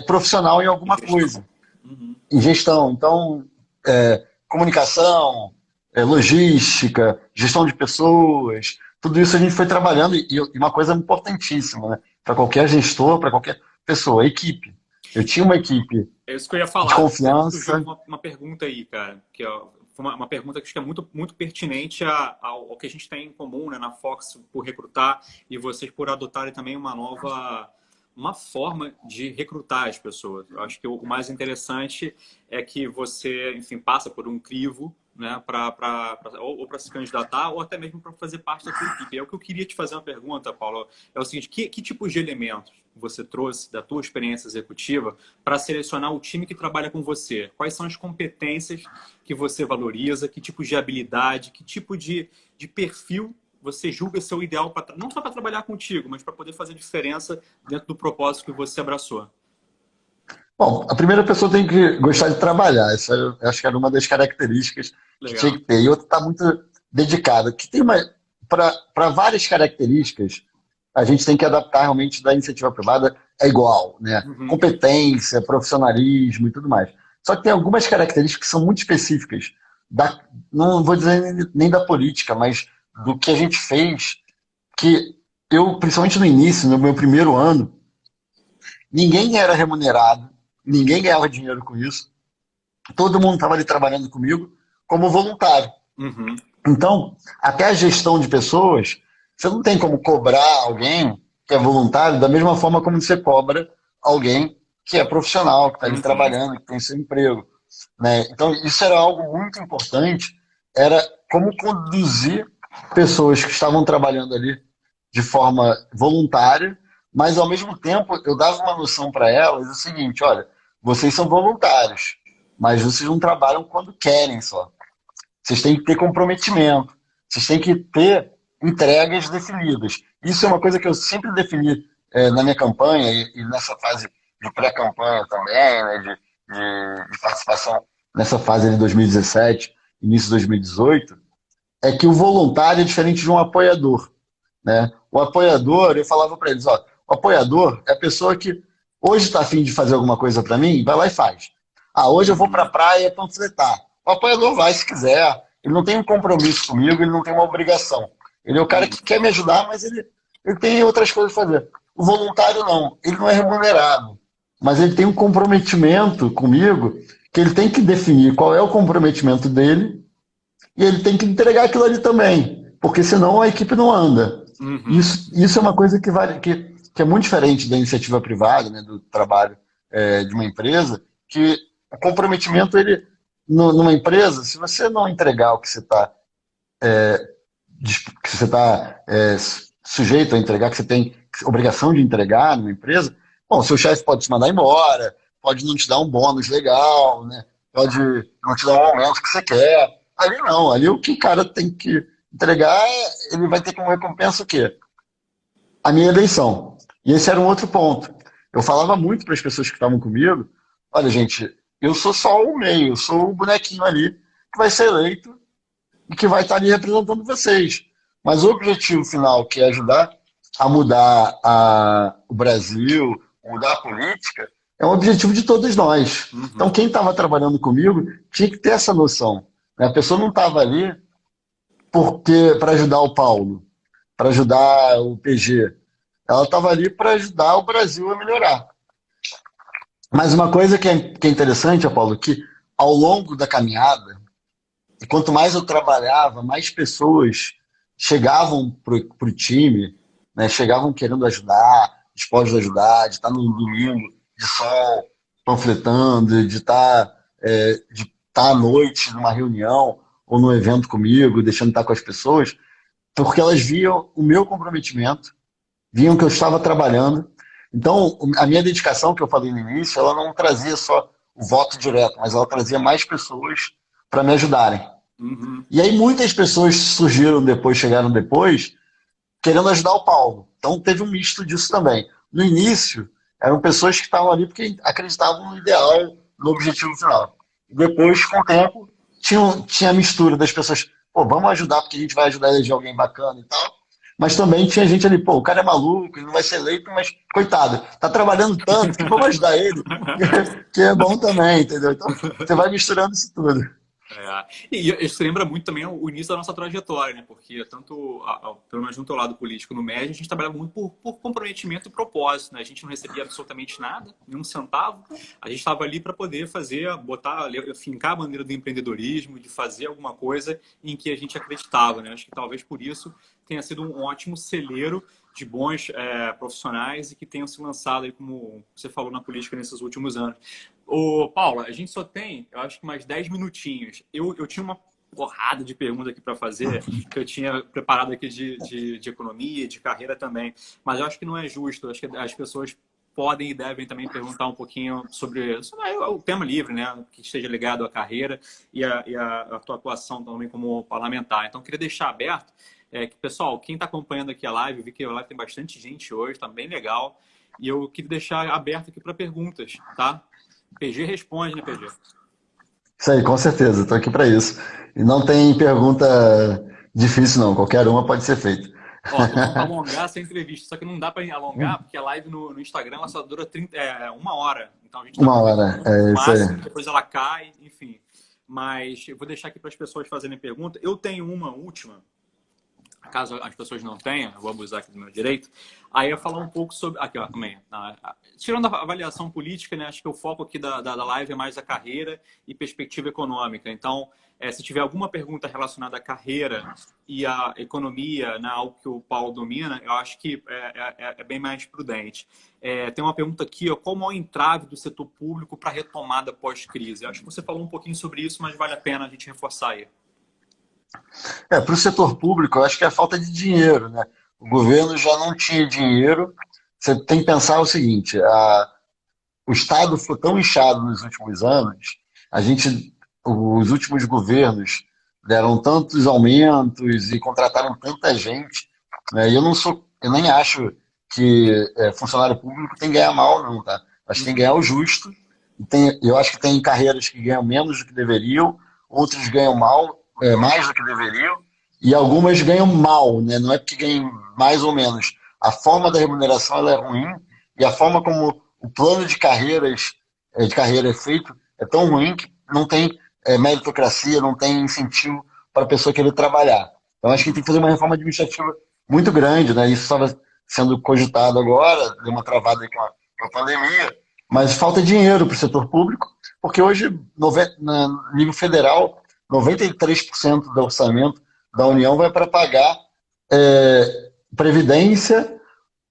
profissional em alguma Gestão. coisa, Uhum. em gestão. Então, comunicação, logística, gestão de pessoas, tudo isso a gente foi trabalhando. E uma coisa importantíssima, né, para qualquer gestor, para qualquer pessoa, equipe. Eu tinha uma equipe É isso que eu ia de falar. Surgiu confiança. uma pergunta aí, cara, que ó, foi uma pergunta que acho que é muito pertinente ao que a gente tem em comum, né, na Fox por recrutar e vocês por adotarem também uma forma de recrutar as pessoas. Eu acho que o mais interessante é que você, enfim, passa por um crivo, né, ou para se candidatar, ou até mesmo para fazer parte da tua equipe. É o que eu queria te fazer uma pergunta, Paulo. É o seguinte, que tipo de elementos você trouxe da tua experiência executiva para selecionar o time que trabalha com você? Quais são as competências que você valoriza? Que tipo de habilidade? Que tipo de perfil você julga ser o ideal, não só para trabalhar contigo, mas para poder fazer diferença dentro do propósito que você abraçou? Bom, a primeira pessoa tem que gostar de trabalhar. Essa eu acho que era uma das características que tinha Legal. que ter. E outra está muito dedicado. Que tem uma para várias características, a gente tem que adaptar realmente da iniciativa privada é igual, né? Uhum. Competência, profissionalismo e tudo mais. Só que tem algumas características que são muito específicas não vou dizer nem da política, mas do que a gente fez, que eu, principalmente no início, no meu primeiro ano, ninguém era remunerado, ninguém ganhava dinheiro com isso, todo mundo estava ali trabalhando comigo como voluntário. Uhum. Então, até a gestão de pessoas, você não tem como cobrar alguém que é voluntário da mesma forma como você cobra alguém que é profissional, que está ali Uhum. trabalhando, que tem seu emprego. Né? Então, isso era algo muito importante, era como conduzir pessoas que estavam trabalhando ali de forma voluntária, mas ao mesmo tempo eu dava uma noção para elas o seguinte, olha, vocês são voluntários, mas vocês não trabalham quando querem só. Vocês têm que ter comprometimento, vocês têm que ter entregas definidas. Isso é uma coisa que eu sempre defini na minha campanha e nessa fase de pré-campanha também, né, de participação nessa fase de 2017, início de 2018, é que o voluntário é diferente de um apoiador. Né? O apoiador, eu falava para eles, ó, o apoiador é a pessoa que hoje está afim de fazer alguma coisa para mim, vai lá e faz. Ah, hoje eu vou para a Uhum. praia panfletar. O apoiador vai se quiser, ele não tem um compromisso comigo, ele não tem uma obrigação. Ele é o cara Uhum. que quer me ajudar, mas ele tem outras coisas a fazer. O voluntário não, ele não é remunerado, mas ele tem um comprometimento comigo que ele tem que definir qual é o comprometimento dele e ele tem que entregar aquilo ali também, porque senão a equipe não anda. Uhum. Isso é uma coisa que é muito diferente da iniciativa privada, né, do trabalho de uma empresa, que o comprometimento, numa empresa, se você não entregar o que você tá, sujeito a entregar, que você tem obrigação de entregar numa empresa, bom, seu chefe pode te mandar embora, pode não te dar um bônus legal, né, pode não te dar um aumento que você quer. Ali não, ali o que o cara tem que entregar, ele vai ter como recompensa o quê? A minha eleição. E esse era um outro ponto. Eu falava muito para as pessoas que estavam comigo: olha, gente, eu sou só o meio, eu sou o bonequinho ali que vai ser eleito e que vai estar ali representando vocês. Mas o objetivo final, que é ajudar a mudar o Brasil, mudar a política, é um objetivo de todos nós. Então, Uhum. quem estava trabalhando comigo tinha que ter essa noção. Né? A pessoa não estava ali porque para ajudar o Paulo, para ajudar o PG. Ela estava ali para ajudar o Brasil a melhorar. Mas uma coisa que é interessante, Paulo, que ao longo da caminhada, e quanto mais eu trabalhava, mais pessoas chegavam pro time, né, chegavam querendo ajudar, dispostos a ajudar, de estar no domingo de sol, panfletando, de estar à noite numa reunião ou num evento comigo, deixando de estar com as pessoas, porque elas viam o meu comprometimento, viam que eu estava trabalhando. Então, a minha dedicação, que eu falei no início, ela não trazia só o voto direto, mas ela trazia mais pessoas para me ajudarem. Uhum. E aí muitas pessoas surgiram depois, chegaram depois, querendo ajudar o Paulo. Então teve um misto disso também. No início, eram pessoas que estavam ali porque acreditavam no ideal, no objetivo final. E depois, com o tempo, tinha a mistura das pessoas, pô, vamos ajudar porque a gente vai ajudar a eleger alguém bacana e tal. Mas também tinha gente ali, pô, o cara é maluco, ele não vai ser eleito, mas coitado, tá trabalhando tanto que vamos ajudar ele, que é bom também, entendeu? Então você vai misturando isso tudo. É. E isso lembra muito também o início da nossa trajetória, né? Porque tanto, pelo menos no teu lado político no MED, a gente trabalhava muito por comprometimento e propósito, né? A gente não recebia absolutamente nada, nenhum centavo. A gente estava ali para poder fazer, fincar a bandeira do empreendedorismo, de fazer alguma coisa em que a gente acreditava, né? Acho que talvez por isso tenha sido um ótimo celeiro de bons profissionais e que tenham se lançado aí, como você falou, na política nesses últimos anos. Ô, Paula, a gente só tem, eu acho que mais 10 minutinhos. Eu tinha porrada de perguntas aqui para fazer, que eu tinha preparado aqui de economia, de carreira também. Mas eu acho que não é justo. Eu acho que as pessoas podem e devem também perguntar um pouquinho sobre o tema livre, né? Que esteja ligado à carreira a tua atuação também como parlamentar. Então, eu queria deixar aberto que, pessoal, quem está acompanhando aqui a live, eu vi que a live tem bastante gente hoje, tá bem legal. E eu queria deixar aberto aqui para perguntas, tá? PG responde, né, PG? Isso aí, com certeza, estou aqui para isso. E não tem pergunta difícil, não. Qualquer uma pode ser feita. Ó, tô falando para alongar essa entrevista, só que não dá para alongar, porque a live no Instagram ela só dura 1 hora. Então a gente está Uma hora, aproveitando o é isso aí. máximo, depois ela cai, enfim. Mas eu vou deixar aqui para as pessoas fazerem pergunta. Eu tenho uma última, caso as pessoas não tenham, eu vou abusar aqui do meu direito. Aí eu ia falar um pouco sobre. Aqui, ó, também. Tirando a avaliação política, né? Acho que o foco aqui da live é mais a carreira e perspectiva econômica. Então, se tiver alguma pergunta relacionada à carreira e à economia, né, algo que o Paulo domina, eu acho que é bem mais prudente. Tem uma pergunta aqui, ó, qual o maior entrave do setor público para a retomada pós-crise? Acho que você falou um pouquinho sobre isso, mas vale a pena a gente reforçar aí. Para o setor público, eu acho que é a falta de dinheiro, né? O governo já não tinha dinheiro. Você tem que pensar o seguinte: o Estado foi tão inchado nos últimos anos, os últimos governos deram tantos aumentos e contrataram tanta gente, né? E eu nem acho que funcionário público tem que ganhar mal, não, tá? Acho que tem que ganhar o justo. Eu acho que tem carreiras que ganham menos do que deveriam, outros ganham mal, mais do que deveriam, e algumas ganham mal, né? Não é porque ganham mais ou menos. A forma da remuneração ela é ruim e a forma como o plano de carreira é feito é tão ruim que não tem meritocracia, não tem incentivo para a pessoa querer trabalhar. Então acho que tem que fazer uma reforma administrativa muito grande, né? Isso estava sendo cogitado agora, deu uma travada aí com a pandemia, mas falta dinheiro para o setor público, porque hoje, no nível federal, 93% do orçamento da União vai para pagar previdência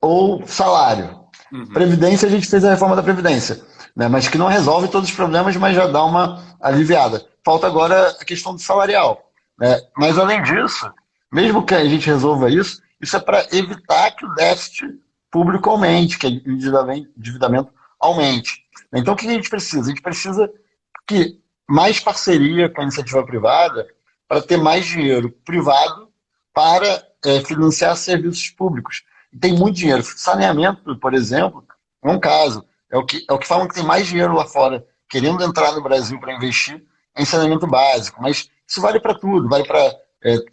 ou salário. Uhum. Previdência, a gente fez a reforma da Previdência, né? Mas que não resolve todos os problemas, mas já dá uma aliviada. Falta agora a questão do salarial, né? Mas, além disso, mesmo que a gente resolva isso é para evitar que o déficit público aumente, que o endividamento aumente. Então, o que a gente precisa? A gente precisa que mais parceria com a iniciativa privada para ter mais dinheiro privado para financiar serviços públicos. E tem muito dinheiro. Saneamento, por exemplo, é um caso. É o que falam que tem mais dinheiro lá fora querendo entrar no Brasil para investir em saneamento básico. Mas isso vale para tudo. Vale para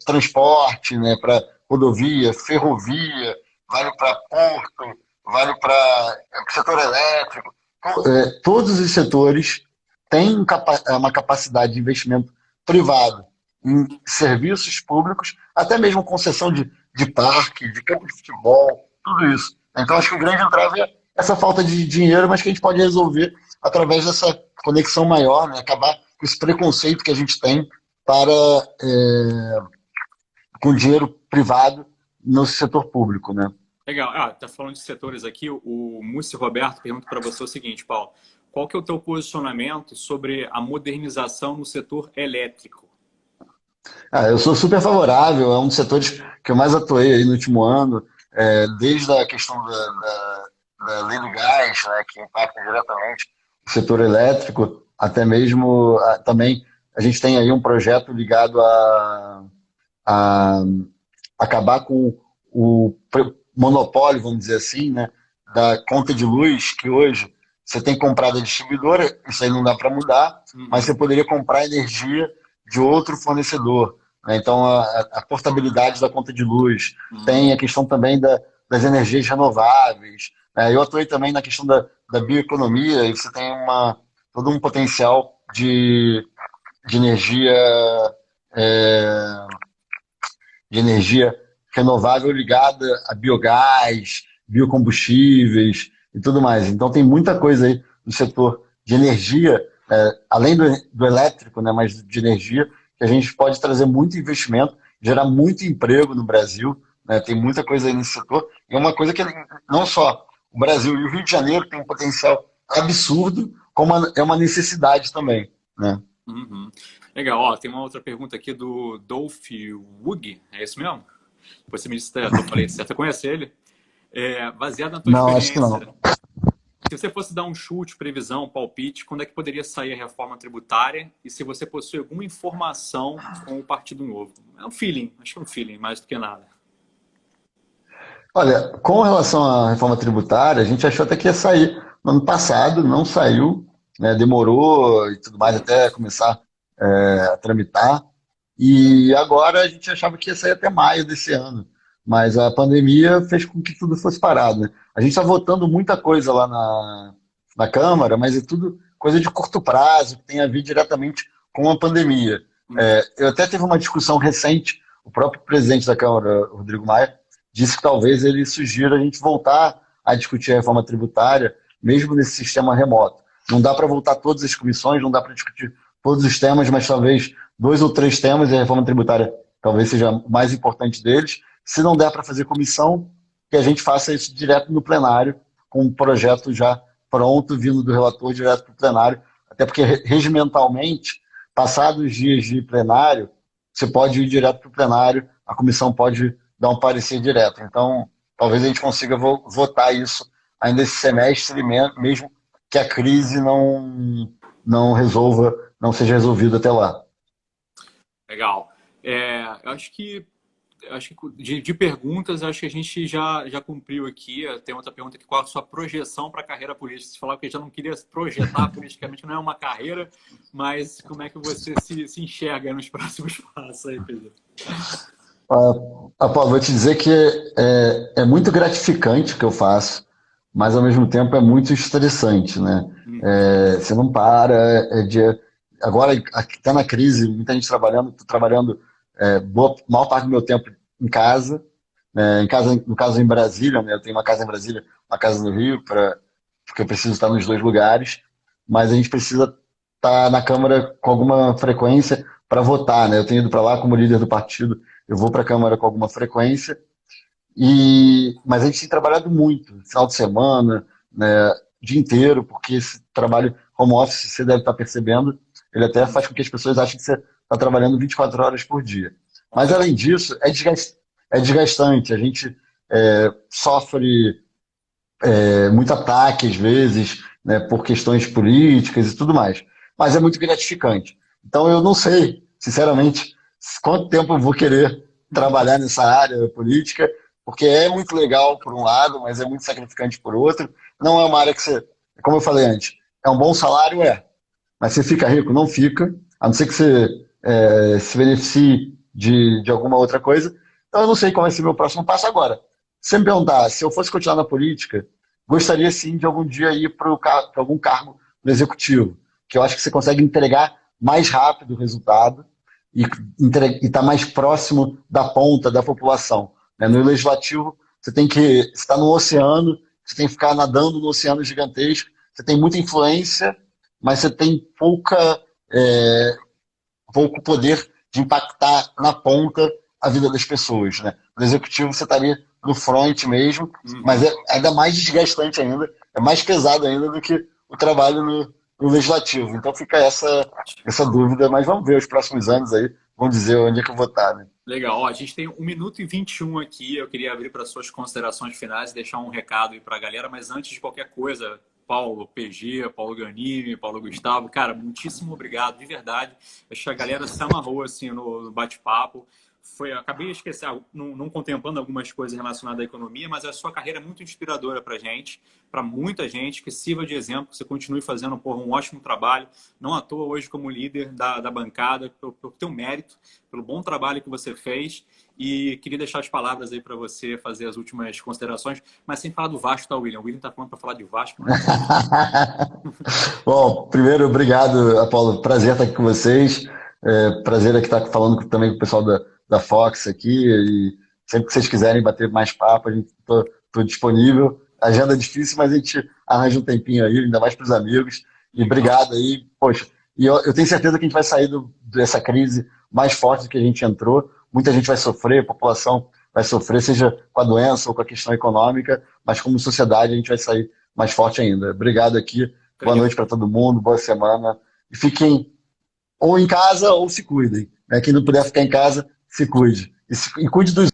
transporte, né, para rodovia, ferrovia, vale para porto, vale para setor elétrico. Todos os setores têm uma capacidade de investimento privado em serviços públicos, até mesmo concessão de parque, de campo de futebol, tudo isso. Então, acho que o grande entrave é essa falta de dinheiro, mas que a gente pode resolver através dessa conexão maior, né? Acabar com esse preconceito que a gente tem para com dinheiro privado no setor público, né? Legal. Tá falando de setores aqui. O Mussi Roberto pergunta para você o seguinte, Paulo. Qual que é o teu posicionamento sobre a modernização no setor elétrico? Eu sou super favorável, é um dos setores que eu mais atuei aí no último ano, desde a questão da lei do gás, né, que impacta diretamente o setor elétrico, até mesmo também a gente tem aí um projeto ligado a acabar com o monopólio, vamos dizer assim, né, da conta de luz, que hoje você tem comprado a distribuidora, isso aí não dá para mudar, mas você poderia comprar energia de outro fornecedor, né? Então, a portabilidade da conta de luz, tem a questão também das energias renováveis. Eu atuei também na questão da bioeconomia, e você tem todo um potencial de energia, é, de energia renovável ligada a biogás, biocombustíveis e tudo mais. Então tem muita coisa aí no setor de energia, além do elétrico, né, mas de energia, que a gente pode trazer muito investimento, gerar muito emprego no Brasil, né, tem muita coisa aí nesse setor. E é uma coisa que não só o Brasil e o Rio de Janeiro tem um potencial absurdo, como é uma necessidade também, né? Uhum. Legal, ó, tem uma outra pergunta aqui do Dolph Wug, é isso mesmo? Depois você me disse se eu falei certo. Você conhece ele? Baseado na tua Não, acho que experiência, não. se você fosse dar um chute, previsão, palpite, quando é que poderia sair a reforma tributária e se você possui alguma informação com o Partido Novo? É um feeling, acho que é um feeling, mais do que nada. Olha, com relação à reforma tributária, a gente achou até que ia sair no ano passado, não saiu, né, demorou e tudo mais até começar a tramitar. E agora a gente achava que ia sair até maio desse ano, mas a pandemia fez com que tudo fosse parado, né? A gente está votando muita coisa lá na Câmara, mas é tudo coisa de curto prazo, que tem a ver diretamente com a pandemia. Eu até teve uma discussão recente, o próprio presidente da Câmara, Rodrigo Maia, disse que talvez ele sugira a gente voltar a discutir a reforma tributária, mesmo nesse sistema remoto. Não dá para voltar todas as comissões, não dá para discutir todos os temas, mas talvez dois ou três temas, e a reforma tributária talvez seja o mais importante deles. Se não der para fazer comissão, que a gente faça isso direto no plenário, com um projeto já pronto, vindo do relator direto para o plenário, até porque regimentalmente, passados os dias de plenário, você pode ir direto para o plenário, a comissão pode dar um parecer direto. Então, talvez a gente consiga votar isso ainda esse semestre, mesmo que a crise não resolva, não seja resolvida até lá. Legal. Eu acho que de perguntas, acho que a gente já cumpriu aqui. Tem outra pergunta aqui, qual a sua projeção para a carreira política? Você falou que já não queria projetar politicamente, não é uma carreira, mas como é que você se enxerga nos próximos passos aí, Pedro? Paulo, vou te dizer que é muito gratificante o que eu faço, mas ao mesmo tempo é muito estressante, né? Você não para, agora aqui está na crise, muita gente trabalhando, estou trabalhando maior parte do meu tempo em casa, né? Em casa, no caso em Brasília, né? Eu tenho uma casa em Brasília, uma casa no Rio, porque eu preciso estar nos dois lugares, mas a gente precisa estar na Câmara com alguma frequência para votar, né? Eu tenho ido para lá como líder do partido, eu vou para a Câmara com alguma frequência, mas a gente tem trabalhado muito, final de semana, né, dia inteiro, porque esse trabalho home office, você deve estar percebendo, ele até faz com que as pessoas achem que você está trabalhando 24 horas por dia. Com Mas, além certeza. disso, é desgastante. A gente sofre muito ataque, às vezes, né, por questões políticas e tudo mais. Mas é muito gratificante. Então, eu não sei, sinceramente, quanto tempo eu vou querer trabalhar nessa área política, porque é muito legal por um lado, mas é muito sacrificante por outro. Não é uma área que você, como eu falei antes, é um bom salário, mas você fica rico? Não fica, a não ser que você se beneficie de alguma outra coisa. Então, eu não sei qual vai ser o meu próximo passo agora. Se você me perguntar, se eu fosse continuar na política, gostaria sim de algum dia ir para algum cargo no executivo, que eu acho que você consegue entregar mais rápido o resultado e estar mais próximo da ponta da população, né? No legislativo, você está no oceano, você tem que ficar nadando no oceano gigantesco, você tem muita influência, mas você tem é, pouco poder de impactar na ponta a vida das pessoas, né? No executivo você estaria no front mesmo, mas Uhum. é ainda mais desgastante ainda, é mais pesado ainda do que o trabalho no legislativo. Então fica essa dúvida, mas vamos ver os próximos anos aí, vão dizer onde é que eu vou estar, né? Legal. Ó, a gente tem 1 minuto e 21 aqui. Eu queria abrir para suas considerações finais e deixar um recado aí para a galera. Mas antes de qualquer coisa, Paulo PG, Paulo Ganimi, Paulo Gustavo, cara, muitíssimo obrigado, de verdade. Acho que a galera se amarrou assim no bate-papo. Acabei esquecendo, não contemplando algumas coisas relacionadas à economia, mas a sua carreira é muito inspiradora para gente, para muita gente, que sirva de exemplo, que você continue fazendo um ótimo trabalho, não à toa hoje como líder da bancada, pelo teu mérito, pelo bom trabalho que você fez. E queria deixar as palavras aí para você fazer as últimas considerações, mas sem falar do Vasco, tá, William? O William tá falando para falar de Vasco, não é política. Bom, primeiro, obrigado, Apolo. Prazer estar aqui com vocês. Prazer aqui estar falando também com o pessoal da Fox aqui. E sempre que vocês quiserem bater mais papo, a gente tô disponível. Agenda é difícil, mas a gente arranja um tempinho aí, ainda mais para os amigos. E Legal. obrigado aí. Poxa, e eu tenho certeza que a gente vai sair dessa crise mais forte do que a gente entrou. Muita gente vai sofrer, a população vai sofrer, seja com a doença ou com a questão econômica, mas como sociedade a gente vai sair mais forte ainda. Obrigado aqui. Boa Acredito. noite para todo mundo, boa semana. E fiquem ou em casa ou se cuidem. Né? Quem não puder ficar em casa, se cuide. E cuide dos